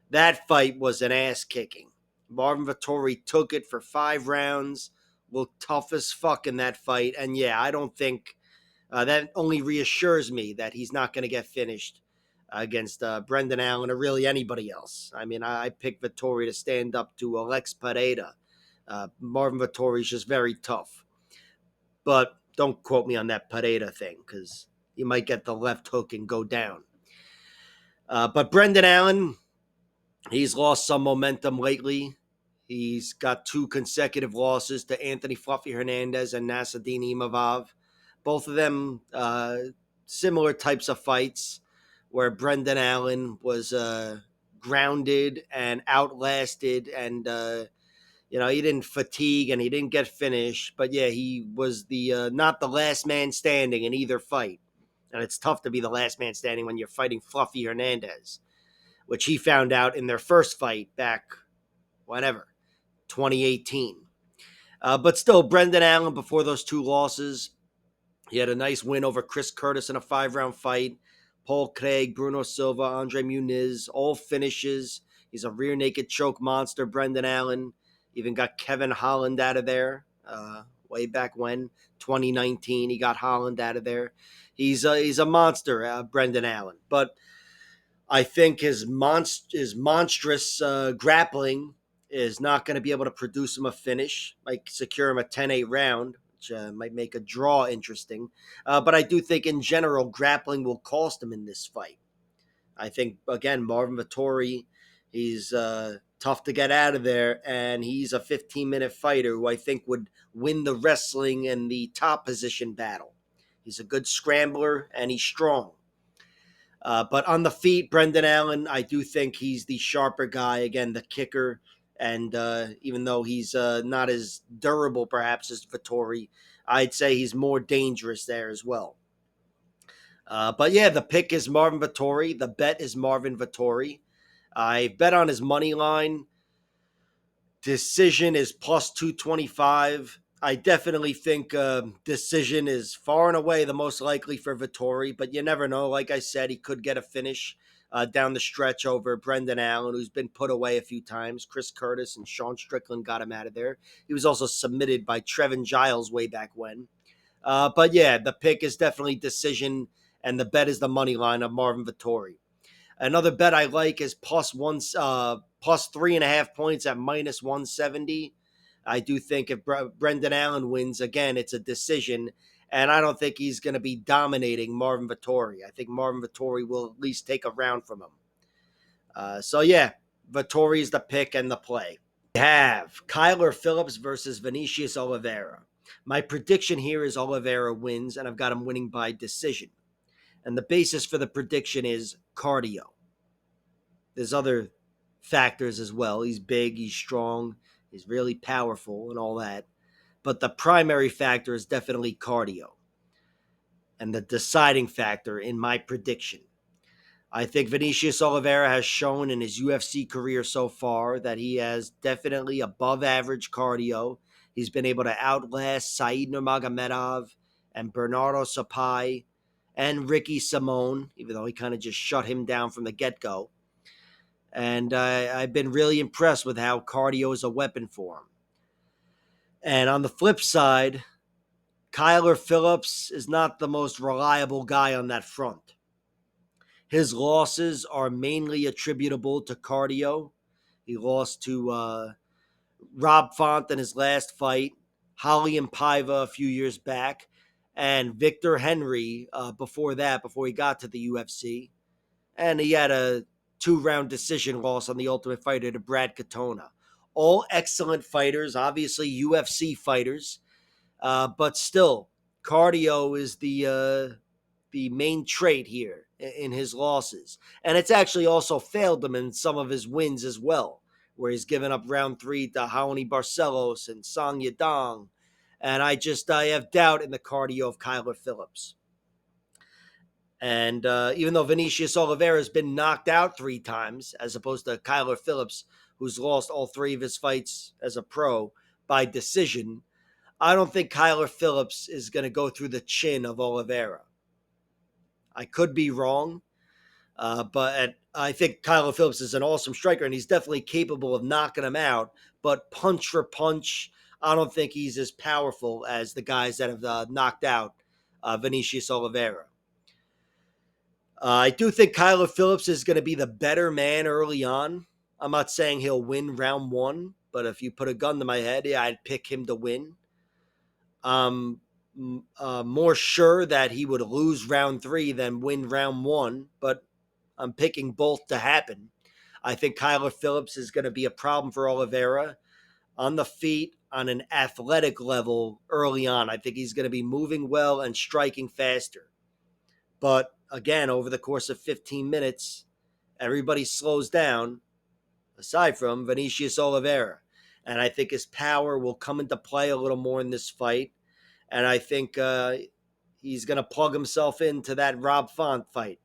That fight was an ass kicking. Marvin Vettori took it for 5 rounds, looked tough as fuck in that fight. And yeah, I don't think that only reassures me that he's not going to get finished against Brendan Allen or really anybody else. I mean, I picked Vettori to stand up to Alex Pereira. Marvin Vettori is just very tough. But don't quote me on that Pereira thing, because you might get the left hook and go down. But Brendan Allen, he's lost some momentum lately. He's got 2 consecutive losses to Anthony Fluffy Hernandez and Nasruddin Imavov. Both of them similar types of fights where Brendan Allen was grounded and outlasted, and he didn't fatigue and he didn't get finished. But yeah, he was the not the last man standing in either fight. And it's tough to be the last man standing when you're fighting Fluffy Hernandez, which he found out in their first fight back, whatever, 2018. But still, Brendan Allen, before those 2 losses, he had a nice win over Chris Curtis in a 5-round fight. Paul Craig, Bruno Silva, Andre Muniz, all finishes. He's a rear naked choke monster, Brendan Allen. Even got Kevin Holland out of there way back when, 2019. He got Holland out of there. He's a monster, Brendan Allen. But I think his monstrous grappling is not going to be able to produce him a finish, like secure him a 10-8 round, which might make a draw interesting. But I do think in general, grappling will cost him in this fight. I think, again, Marvin Vettori, he's tough to get out of there, and he's a 15-minute fighter who I think would win the wrestling and the top position battle. He's a good scrambler, and he's strong. But on the feet, Brendan Allen, I do think he's the sharper guy. Again, the kicker. And even though he's not as durable, perhaps, as Vettori, I'd say he's more dangerous there as well. But yeah, the pick is Marvin Vettori. The bet is Marvin Vettori. I bet on his money line. Decision is plus 225. I definitely think decision is far and away the most likely for Vettori, but you never know. Like I said, he could get a finish down the stretch over Brendan Allen, who's been put away a few times. Chris Curtis and Sean Strickland got him out of there. He was also submitted by Trevin Giles way back when. But yeah, the pick is definitely decision, and the bet is the money line of Marvin Vettori. Another bet I like is plus 3.5 points at minus 170. I do think if Brendan Allen wins, again, it's a decision. And I don't think he's going to be dominating Marvin Vettori. I think Marvin Vettori will at least take a round from him. So, yeah, Vettori is the pick and the play. We have Kyler Phillips versus Vinicius Oliveira. My prediction here is Oliveira wins, and I've got him winning by decision. And the basis for the prediction is cardio. There's other factors as well. He's big, he's strong, he's really powerful and all that. But the primary factor is definitely cardio. And the deciding factor in my prediction. I think Vinicius Oliveira has shown in his UFC career so far that he has definitely above average cardio. He's been able to outlast Said Nurmagomedov and Bernardo Sapai and Ricky Simone, even though he kind of just shut him down from the get-go. And I've been really impressed with how cardio is a weapon for him. And on the flip side, Kyler Phillips is not the most reliable guy on that front. His losses are mainly attributable to cardio. He lost to Rob Font in his last fight, Holly and Paiva a few years back, and Victor Henry before he got to the UFC. And he had a 2-round decision loss on the Ultimate Fighter to Brad Katona. All excellent fighters, obviously UFC fighters, but still, cardio is the main trait here in his losses. And it's actually also failed him in some of his wins as well, where he's given up round 3 to Raoni Barcelos and Song Yadong. And I have doubt in the cardio of Kyler Phillips. And even though Vinicius Oliveira has been knocked out 3 times, as opposed to Kyler Phillips, who's lost all 3 of his fights as a pro by decision, I don't think Kyler Phillips is going to go through the chin of Oliveira. I could be wrong, but I think Kyler Phillips is an awesome striker, and he's definitely capable of knocking him out. But punch for punch, I don't think he's as powerful as the guys that have knocked out Vinicius Oliveira. I do think Kyler Phillips is going to be the better man early on. I'm not saying he'll win round 1, but if you put a gun to my head, yeah, I'd pick him to win. More sure that he would lose round 3 than win round 1, but I'm picking both to happen. I think Kyler Phillips is going to be a problem for Oliveira. on the feet on an athletic level early on. I think he's going to be moving well and striking faster. But again, over the course of 15 minutes, everybody slows down aside from Vinicius Oliveira. And I think his power will come into play a little more in this fight. And I think he's going to plug himself into that Rob Font fight.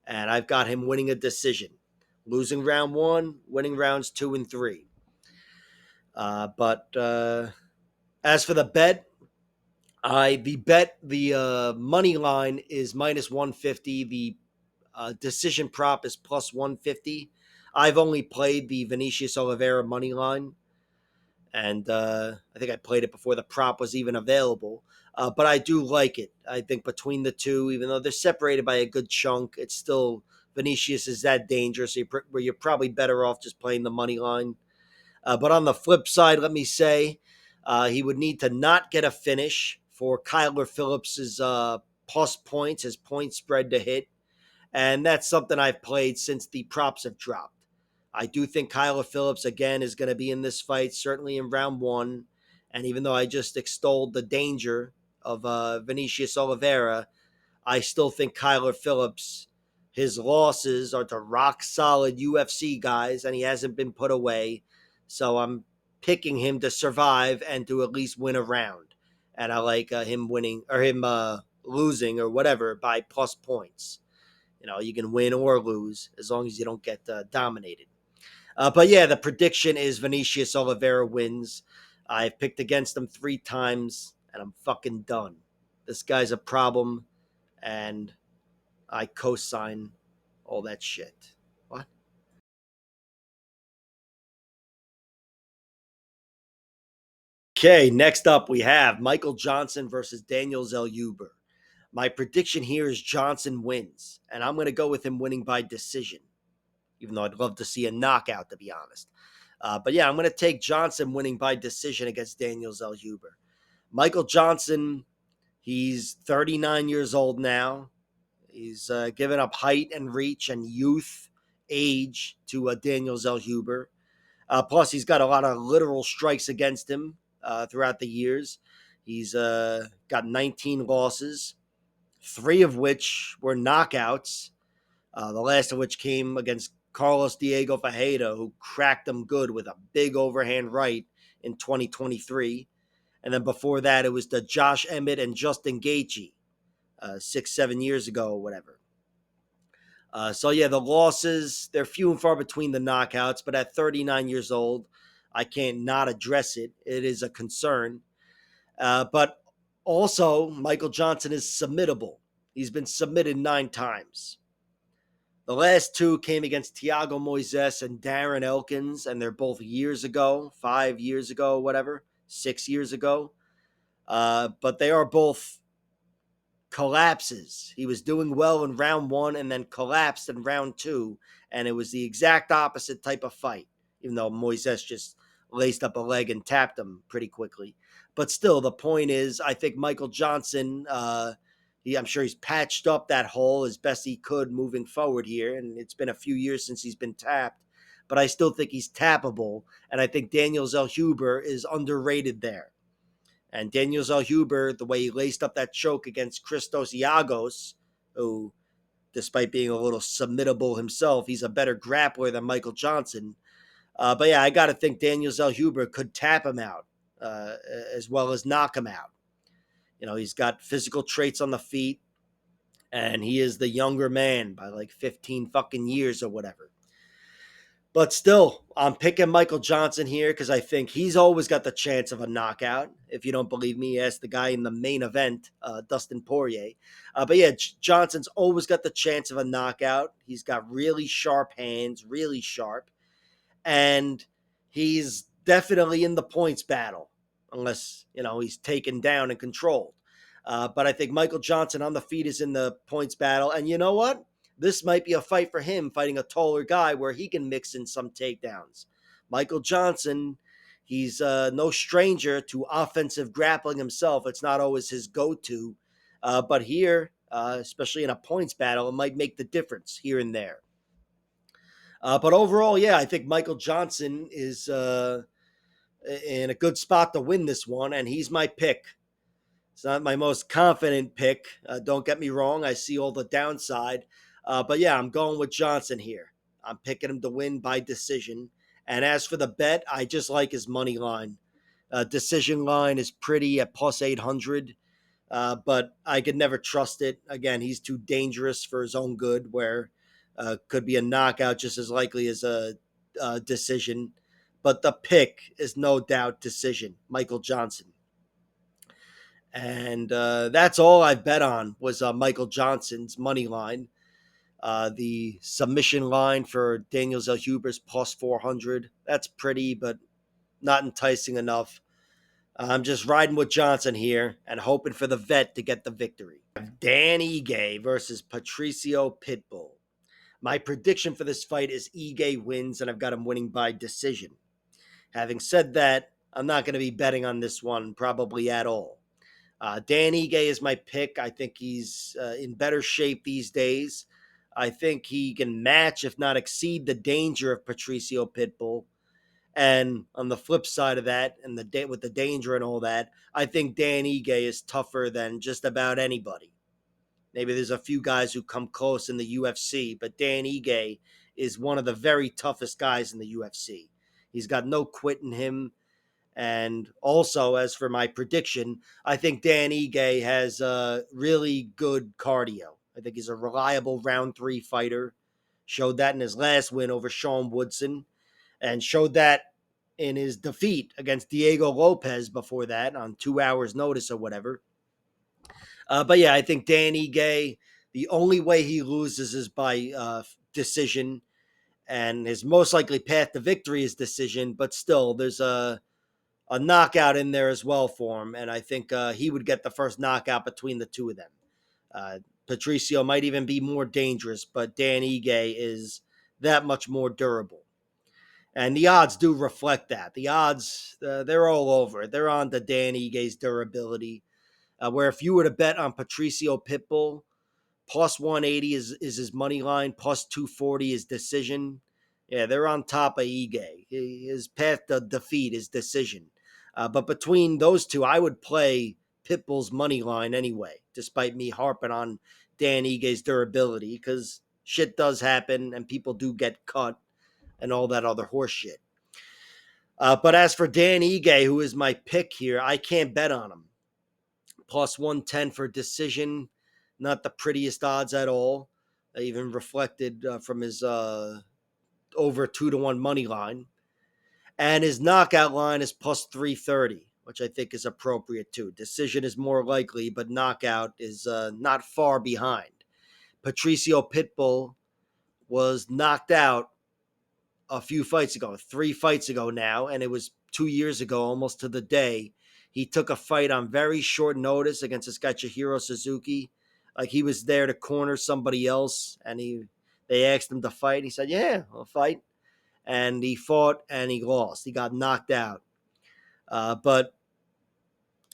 And I've got him winning a decision, losing round 1, winning rounds 2 and 3. But as for the bet, the money line is minus 150. The decision prop is plus 150. I've only played the Vinicius Oliveira money line, and I think I played it before the prop was even available. But I do like it. I think between the two, even though they're separated by a good chunk, it's still Vinicius is that dangerous. Where you're probably better off just playing the money line. But on the flip side, let me say he would need to not get a finish for Kyler Phillips's plus points, his point spread to hit. And that's something I've played since the props have dropped. I do think Kyler Phillips, again, is going to be in this fight, certainly in round 1. And even though I just extolled the danger of Vinicius Oliveira, I still think Kyler Phillips, his losses are to rock solid UFC guys, and he hasn't been put away. So I'm picking him to survive and to at least win a round. And I like him winning or him losing or whatever by plus points. You can win or lose as long as you don't get dominated. But yeah, the prediction is Vinicius Oliveira wins. I've picked against him 3 times, and I'm fucking done. This guy's a problem, and I co-sign all that shit. What? Okay, next up we have Michael Johnson versus Daniel Zellhuber. My prediction here is Johnson wins, and I'm going to go with him winning by decision, even though I'd love to see a knockout, to be honest. But yeah, I'm going to take Johnson winning by decision against Daniel Zellhuber. Michael Johnson, he's 39 years old now. He's given up height and reach and youth, age to Daniel Zellhuber. Plus, he's got a lot of literal strikes against him throughout the years. He's got 19 losses, 3 of which were knockouts. The last of which came against Carlos Diego Fajeda, who cracked him good with a big overhand right in 2023. And then before that, it was the Josh Emmett and Justin Gaethje 6-7 years ago or whatever. So yeah, the losses, they're few and far between the knockouts, but at 39 years old, I can't not address it. It is a concern. But also, Michael Johnson is submittable. He's been submitted 9 times. The last 2 came against Thiago Moises and Darren Elkins, and they're both years ago, 5 years ago, whatever, 6 years ago. But they are both collapses. He was doing well in round 1 and then collapsed in round 2, and it was the exact opposite type of fight, even though Moises just laced up a leg and tapped him pretty quickly. But still, the point is, I think Michael Johnson, I'm sure he's patched up that hole as best he could moving forward here, and it's been a few years since he's been tapped, but I still think he's tappable, and I think Daniel Zellhuber is underrated there. And Daniel Zellhuber, the way he laced up that choke against Christos Iagos, who, despite being a little submittable himself, he's a better grappler than Michael Johnson. But yeah, I got to think Daniel Zellhuber could tap him out as well as knock him out. He's got physical traits on the feet, and he is the younger man by like 15 fucking years or whatever. But still, I'm picking Michael Johnson here because I think he's always got the chance of a knockout. If you don't believe me, ask the guy in the main event, Dustin Poirier. But yeah, Johnson's always got the chance of a knockout. He's got really sharp hands, really sharp. And he's definitely in the points battle, unless, he's taken down and controlled. But I think Michael Johnson on the feet is in the points battle. And you know what? This might be a fight for him fighting a taller guy where he can mix in some takedowns. Michael Johnson, he's no stranger to offensive grappling himself. It's not always his go-to. But here, especially in a points battle, it might make the difference here and there. But overall, yeah, I think Michael Johnson is in a good spot to win this one, and he's my pick. It's not my most confident pick. Don't get me wrong. I see all the downside. But yeah, I'm going with Johnson here. I'm picking him to win by decision. And as for the bet, I just like his money line. Decision line is pretty at plus 800, but I could never trust it. Again, he's too dangerous for his own good, where could be a knockout just as likely as a decision. But the pick is no doubt decision. Michael Johnson. And that's all I bet on was Michael Johnson's money line. The submission line for Daniel Zellhuber's plus 400. That's pretty, but not enticing enough. I'm just riding with Johnson here and hoping for the vet to get the victory. Dan Ige versus Patricio Pitbull. My prediction for this fight is Ige wins, and I've got him winning by decision. Having said that, I'm not going to be betting on this one probably at all. Dan Ige is my pick. I think he's in better shape these days. I think he can match, if not exceed, the danger of Patricio Pitbull. And on the flip side of that, and with the danger and all that, I think Dan Ige is tougher than just about anybody. Maybe there's a few guys who come close in the UFC, but Dan Ige is one of the very toughest guys in the UFC. He's got no quit in him. And also, as for my prediction, I think Dan Ige has really good cardio. I think he's a reliable round 3 fighter. Showed that in his last win over Sean Woodson, and showed that in his defeat against Diego Lopez before that on 2 hours' notice or whatever. But yeah, I think Dan Ige, the only way he loses is by decision, and his most likely path to victory is decision. But still, there's a knockout in there as well for him, and I think he would get the first knockout between the two of them. Patricio might even be more dangerous, but Dan Ige is that much more durable. And the odds do reflect that. The odds, they're all over it. They're on to Dan Ige's durability. Where if you were to bet on Patricio Pitbull, plus 180 is his money line, plus 240 is decision. Yeah, they're on top of Ige. His path to defeat is decision. But between those two, I would play Pitbull's money line anyway, despite me harping on Dan Ige's durability, because shit does happen and people do get cut and all that other horse shit. But as for Dan Ige, who is my pick here, I can't bet on him. Plus 110 for decision, not the prettiest odds at all. Even reflected from his over 2-1 money line. And his knockout line is plus 330, which I think is appropriate too. Decision is more likely, but knockout is not far behind. Patricio Pitbull was knocked out a few fights ago, 3 fights ago now, and it was 2 years ago, almost to the day. He took a fight on very short notice against this guy Chihiro Suzuki. Like he was there to corner somebody else, and they asked him to fight. He said, "Yeah, I'll fight." And he fought and he lost. He got knocked out. But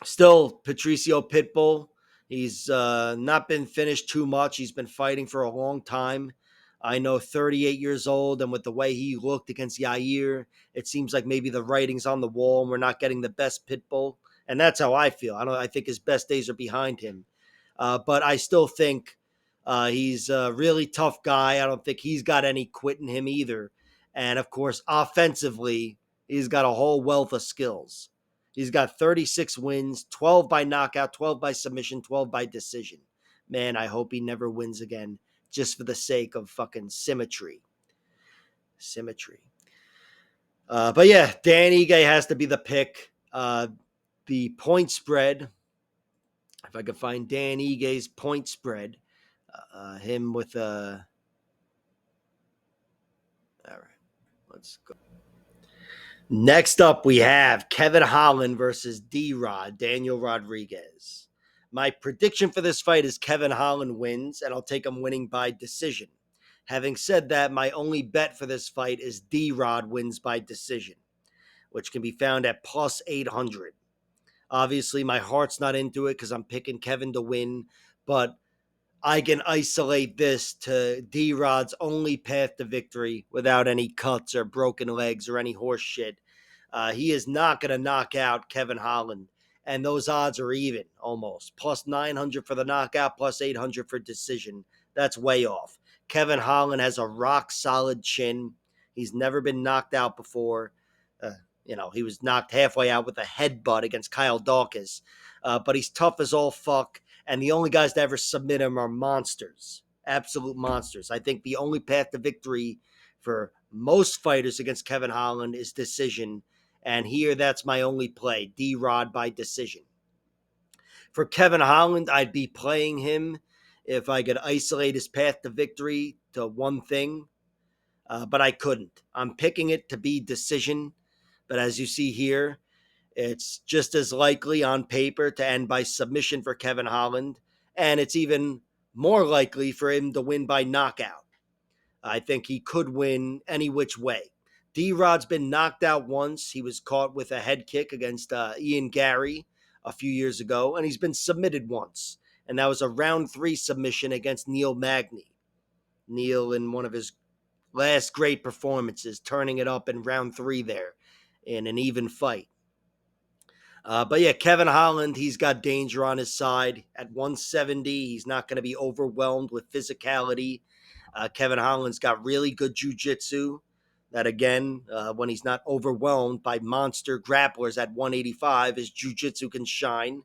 still, Patricio Pitbull, he's not been finished too much. He's been fighting for a long time. I know 38 years old, and with the way he looked against Yair, it seems like maybe the writing's on the wall and we're not getting the best Pitbull. And that's how I feel. I think his best days are behind him. But I still think he's a really tough guy. I don't think he's got any quit in him either. And of course, offensively, he's got a whole wealth of skills. He's got 36 wins, 12 by knockout, 12 by submission, 12 by decision. Man, I hope he never wins again, just for the sake of fucking symmetry. But yeah, Dan Ige has to be the pick. The point spread, if I could find Dan Ige's point spread, him with a... All right, let's go. Next up, we have Kevin Holland versus D-Rod, Daniel Rodriguez. My prediction for this fight is Kevin Holland wins, and I'll take him winning by decision. Having said that, my only bet for this fight is D-Rod wins by decision, which can be found at plus 800. Obviously, my heart's not into it because I'm picking Kevin to win, but I can isolate this to D-Rod's only path to victory without any cuts or broken legs or any horse shit. He is not going to knock out Kevin Holland. And those odds are even almost. Plus 900 for the knockout, plus 800 for decision. That's way off. Kevin Holland has a rock solid chin. He's never been knocked out before. He was knocked halfway out with a headbutt against Kyle Dawkins. But he's tough as all fuck. And the only guys to ever submit him are monsters. Absolute monsters. I think the only path to victory for most fighters against Kevin Holland is decision. And here, that's my only play. D-Rod by decision. For Kevin Holland, I'd be playing him if I could isolate his path to victory to one thing. But I couldn't. I'm picking it to be decision. But as you see here, it's just as likely on paper to end by submission for Kevin Holland. And it's even more likely for him to win by knockout. I think he could win any which way. D-Rod's been knocked out once. He was caught with a head kick against Ian Gary a few years ago, and he's been submitted once. And that was a round 3 submission against Neil Magny. Neil, in one of his last great performances, turning it up in round 3 there in an even fight. But yeah, Kevin Holland, he's got danger on his side. At 170, he's not going to be overwhelmed with physicality. Kevin Holland's got really good jiu-jitsu that, again, when he's not overwhelmed by monster grapplers at 185, his jiu-jitsu can shine.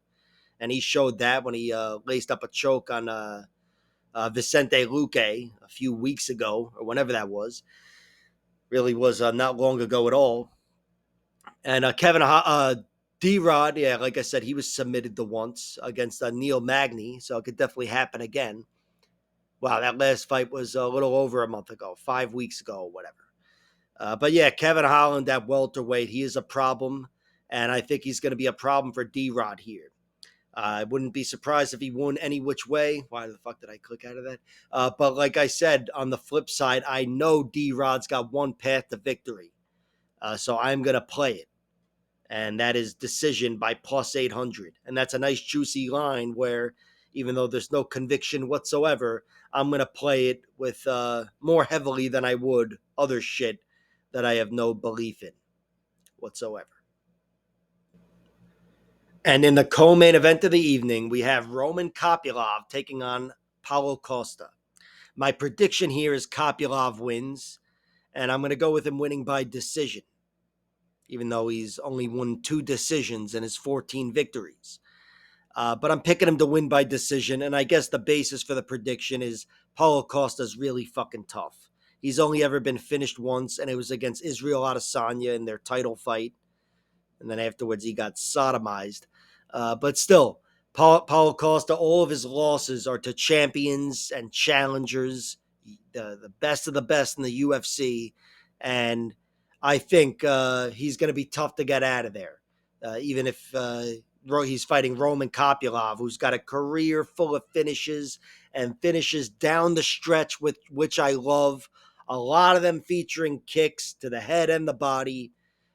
And he showed that when he laced up a choke on Vicente Luque a few weeks ago, or whenever that was. Really was not long ago at all. And D-Rod, yeah, like I said, he was submitted the once against Neil Magny, so it could definitely happen again. Wow, that last fight was a little over a month ago, 5 weeks ago, or whatever. But yeah, Kevin Holland at welterweight, he is a problem, and I think he's going to be a problem for D-Rod here. I wouldn't be surprised if he won any which way. Why the fuck did I click out of that? But like I said, on the flip side, I know D-Rod's got one path to victory, so I'm going to play it. And that is decision by plus 800. And that's a nice juicy line where, even though there's no conviction whatsoever, I'm going to play it with more heavily than I would other shit that I have no belief in whatsoever. And in the co-main event of the evening, we have Roman Kopylov taking on Paulo Costa. My prediction here is Kopylov wins, and I'm going to go with him winning by decision, even though he's only won 2 decisions in his 14 victories. But I'm picking him to win by decision, and I guess the basis for the prediction is Paulo Costa's really fucking tough. He's only ever been finished once, and it was against Israel Adesanya in their title fight. And then afterwards, he got sodomized. But still, Paulo Costa, all of his losses are to champions and challengers, the best of the best in the UFC. And I think he's going to be tough to get out of there, even if he's fighting Roman Kopylov, who's got a career full of finishes and finishes down the stretch, with which I love. A lot of them featuring kicks to the head and the body.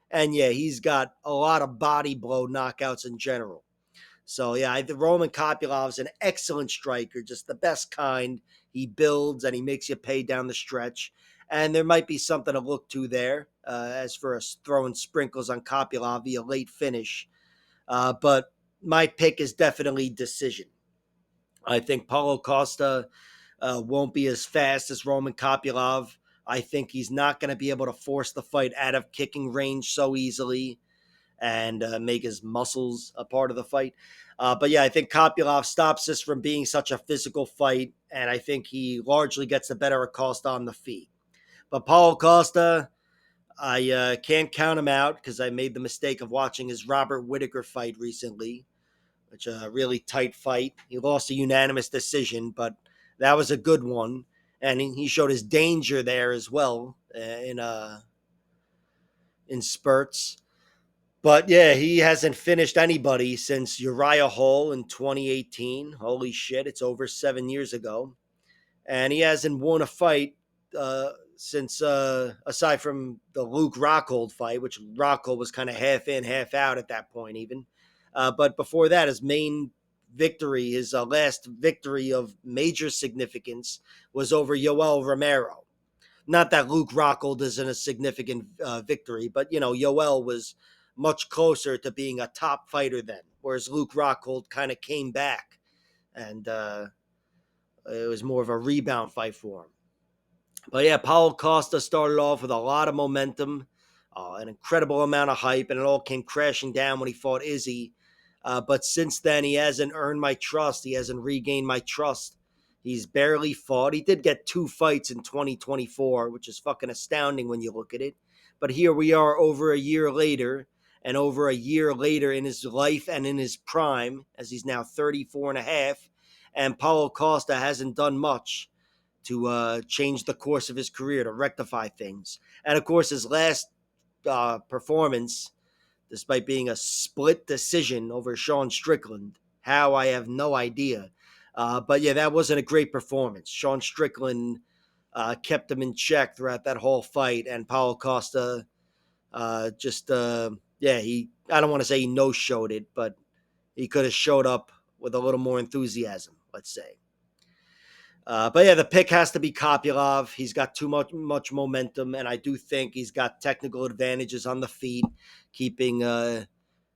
And yeah, he's got a lot of body blow knockouts in general. So yeah, I think Roman Kopylov is an excellent striker, just the best kind. He builds and he makes you pay down the stretch. And there might be something to look to there, as for us throwing sprinkles on Kopylov via late finish. But my pick is definitely decision. I think Paulo Costa won't be as fast as Roman Kopylov. I think he's not going to be able to force the fight out of kicking range so easily and make his muscles a part of the fight. But yeah, I think Kopylov stops this from being such a physical fight, and I think he largely gets the better of Costa on the feet. But Paulo Costa, I can't count him out because I made the mistake of watching his Robert Whittaker fight recently, which a really tight fight. He lost a unanimous decision, but that was a good one. And he showed his danger there as well in spurts. But yeah, he hasn't finished anybody since Uriah Hall in 2018. Holy shit, it's over 7 years ago. And he hasn't won a fight since, aside from the Luke Rockhold fight, which Rockhold was kind of half in, half out at that point even. But before that, his main victory, his last victory of major significance, was over Yoel Romero. Not that Luke Rockhold isn't a significant victory, but, Yoel was much closer to being a top fighter then, whereas Luke Rockhold kind of came back, and it was more of a rebound fight for him. But yeah, Paulo Costa started off with a lot of momentum, an incredible amount of hype, and it all came crashing down when he fought Izzy. But since then, he hasn't earned my trust. He hasn't regained my trust. He's barely fought. He did get 2 fights in 2024, which is fucking astounding when you look at it. But here we are over a year later, and over a year later in his life and in his prime, as he's now 34 and a half, and Paulo Costa hasn't done much to change the course of his career, to rectify things. And of course, his last performance, despite being a split decision over Sean Strickland, how, I have no idea. But yeah, that wasn't a great performance. Sean Strickland kept him in check throughout that whole fight, and Paulo Costa I don't want to say he no-showed it, but he could have showed up with a little more enthusiasm, let's say. But yeah, the pick has to be Kopylov. He's got too much momentum, and I do think he's got technical advantages on the feet, keeping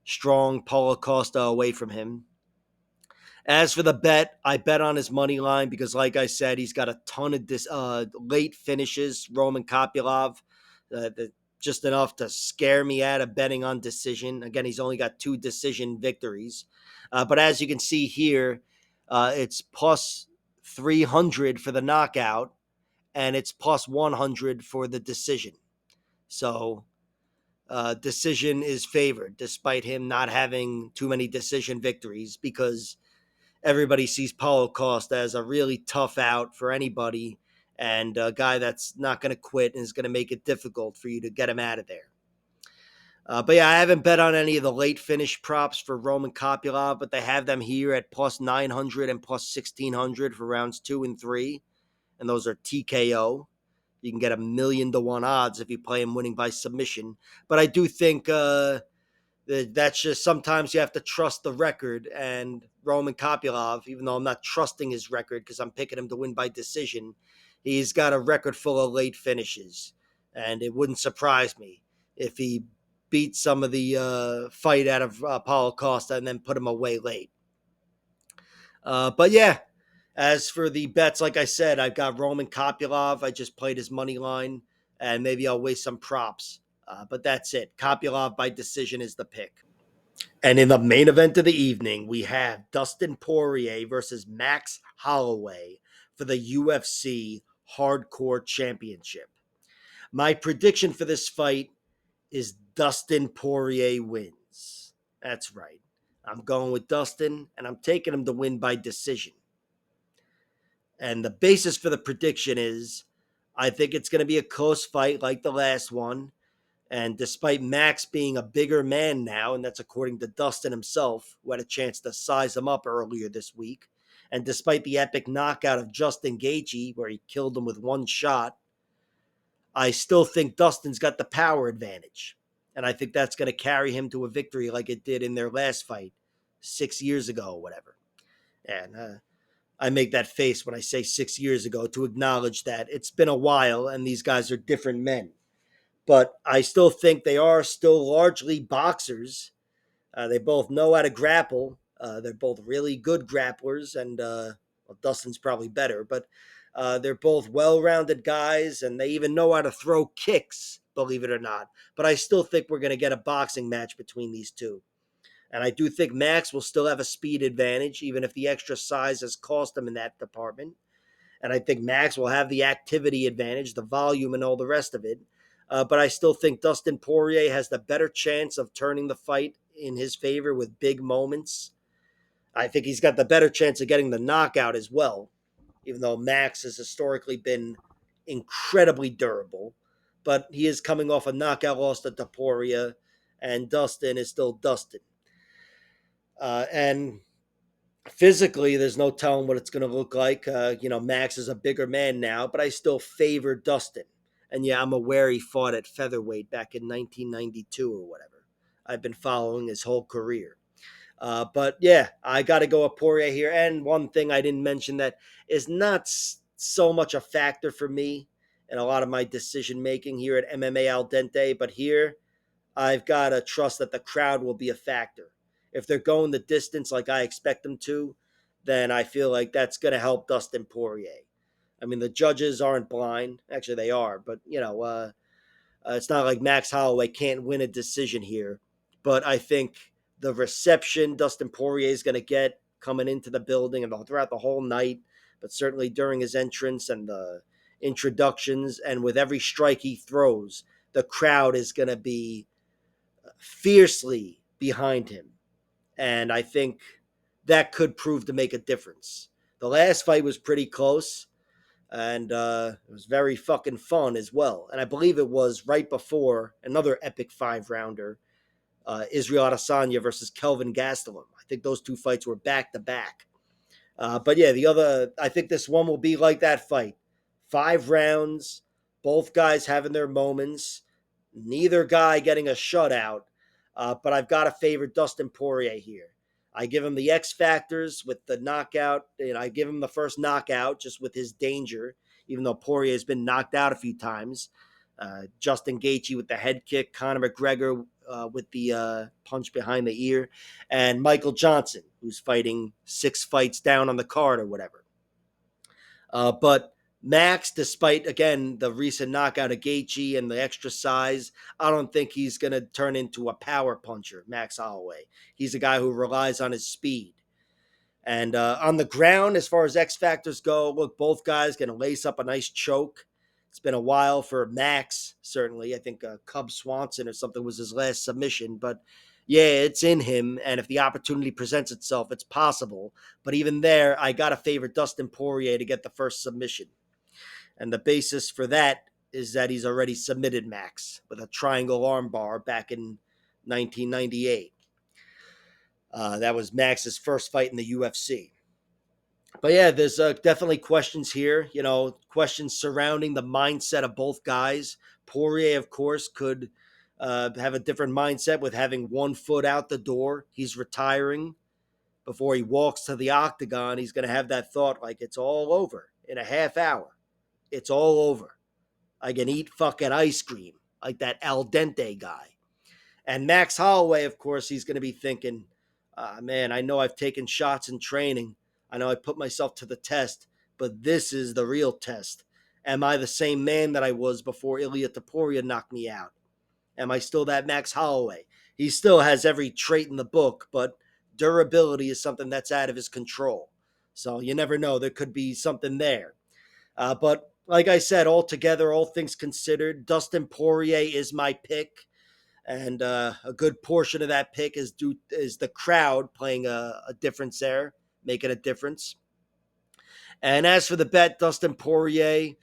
strong Paulo Costa away from him. As for the bet, I bet on his money line because, like I said, he's got a ton of late finishes. Roman Kopylov, just enough to scare me out of betting on decision. Again, he's only got 2 decision victories. But as you can see here, it's plus 300 for the knockout, and it's plus 100 for the decision. So decision is favored, despite him not having too many decision victories, because everybody sees Paulo Costa as a really tough out for anybody, and a guy that's not going to quit and is going to make it difficult for you to get him out of there. But yeah, I haven't bet on any of the late finish props for Roman Kopylov, but they have them here at plus 900 and plus 1600 for rounds 2 and 3. And those are TKO. You can get 1,000,000 to 1 odds if you play him winning by submission. But I do think that's just sometimes you have to trust the record. And Roman Kopylov, even though I'm not trusting his record because I'm picking him to win by decision, he's got a record full of late finishes. And it wouldn't surprise me if he beat some of the fight out of Paulo Costa and then put him away late. But yeah, as for the bets, like I said, I've got Roman Kopylov. I just played his money line, and maybe I'll waste some props. But that's it. Kopylov by decision is the pick. And in the main event of the evening, we have Dustin Poirier versus Max Holloway for the UFC Hardcore Championship. My prediction for this fight is Dustin Poirier wins. That's right. I'm going with Dustin, and I'm taking him to win by decision. And the basis for the prediction is I think it's going to be a close fight like the last one. And despite Max being a bigger man now, and that's according to Dustin himself, who had a chance to size him up earlier this week, and despite the epic knockout of Justin Gaethje, where he killed him with 1 shot, I still think Dustin's got the power advantage. And I think that's going to carry him to a victory like it did in their last fight 6 years ago or whatever. And I make that face when I say 6 years ago to acknowledge that it's been a while and these guys are different men. But I still think they are still largely boxers. They both know how to grapple. They're both really good grapplers, and Dustin's probably better, but they're both well-rounded guys, and they even know how to throw kicks, believe it or not. But I still think we're going to get a boxing match between these two. And I do think Max will still have a speed advantage, even if the extra size has cost him in that department. And I think Max will have the activity advantage, the volume, and all the rest of it. But I still think Dustin Poirier has the better chance of turning the fight in his favor with big moments. I think he's got the better chance of getting the knockout as well, even though Max has historically been incredibly durable. But he is coming off a knockout loss to Poirier, and Dustin is still Dustin. And physically, there's no telling what it's going to look like. Max is a bigger man now, but I still favor Dustin. And yeah, I'm aware he fought at featherweight back in 1992 or whatever. I've been following his whole career. But yeah, I got to go with Poirier here. And one thing I didn't mention that is not so much a factor for me in a lot of my decision making here at MMA Al Dente, but here I've got to trust that the crowd will be a factor. If they're going the distance like I expect them to, then I feel like that's going to help Dustin Poirier. I mean, the judges aren't blind. Actually, they are, but it's not like Max Holloway can't win a decision here. But I think the reception Dustin Poirier is going to get coming into the building and throughout the whole night, but certainly during his entrance and the introductions, and with every strike he throws, the crowd is going to be fiercely behind him. And I think that could prove to make a difference. The last fight was pretty close, and it was very fucking fun as well. And I believe it was right before another epic 5-rounder, Israel Adesanya versus Kelvin Gastelum. I think those two fights were back to back. But yeah, I think this one will be like that fight. 5 rounds, both guys having their moments, neither guy getting a shutout. But I've got to favor Dustin Poirier here. I give him the X factors with the knockout. I give him the first knockout just with his danger, even though Poirier has been knocked out a few times. Justin Gaethje with the head kick, Conor McGregor with the punch behind the ear, and Michael Johnson, who's fighting 6 fights down on the card or whatever. But Max, despite, again, the recent knockout of Gaethje and the extra size, I don't think he's going to turn into a power puncher, Max Holloway. He's a guy who relies on his speed. And on the ground, as far as X factors go, look, both guys going to lace up a nice choke. It's been a while for Max, certainly. I think Cub Swanson or something was his last submission. But yeah, it's in him. And if the opportunity presents itself, it's possible. But even there, I got to favor Dustin Poirier to get the first submission. And the basis for that is that he's already submitted Max with a triangle armbar back in 1998. That was Max's first fight in the UFC. But yeah, there's definitely questions here, questions surrounding the mindset of both guys. Poirier, of course, could have a different mindset with having one foot out the door. He's retiring. Before he walks to the octagon, he's going to have that thought like it's all over in a half hour. It's all over. I can eat fucking ice cream like that al dente guy. And Max Holloway, of course, he's going to be thinking, man, I know I've taken shots in training. I know I put myself to the test, but this is the real test. Am I the same man that I was before Ilia Topuria knocked me out? Am I still that Max Holloway? He still has every trait in the book, but durability is something that's out of his control. So you never know. There could be something there. But like I said, altogether, all things considered, Dustin Poirier is my pick. And a good portion of that pick is the crowd playing a difference there, making a difference. And as for the bet, Dustin Poirier,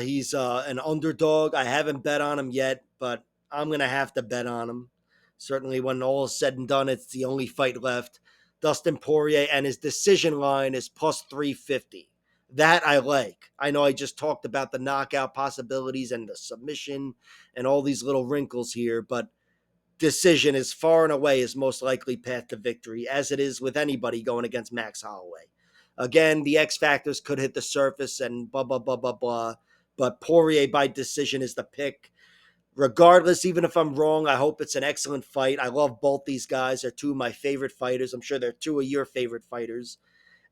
he's an underdog. I haven't bet on him yet, but I'm going to have to bet on him. Certainly when all is said and done, it's the only fight left. Dustin Poirier, and his decision line is plus 350. That I like. I know I just talked about the knockout possibilities and the submission and all these little wrinkles here, but decision is far and away his most likely path to victory, as it is with anybody going against Max Holloway. Again, the X factors could hit the surface and blah, blah, blah, blah, blah. But Poirier by decision is the pick. Regardless, even if I'm wrong, I hope it's an excellent fight. I love both these guys. They're 2 of my favorite fighters. I'm sure they're 2 of your favorite fighters.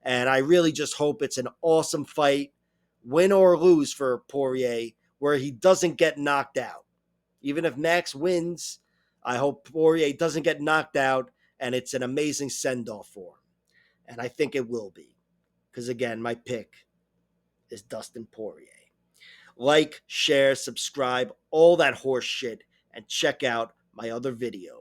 And I really just hope it's an awesome fight, win or lose for Poirier, where he doesn't get knocked out. Even if Max wins, I hope Poirier doesn't get knocked out and it's an amazing send-off for him. And I think it will be. Because again, my pick is Dustin Poirier. Like, share, subscribe, all that horse shit, and check out my other videos.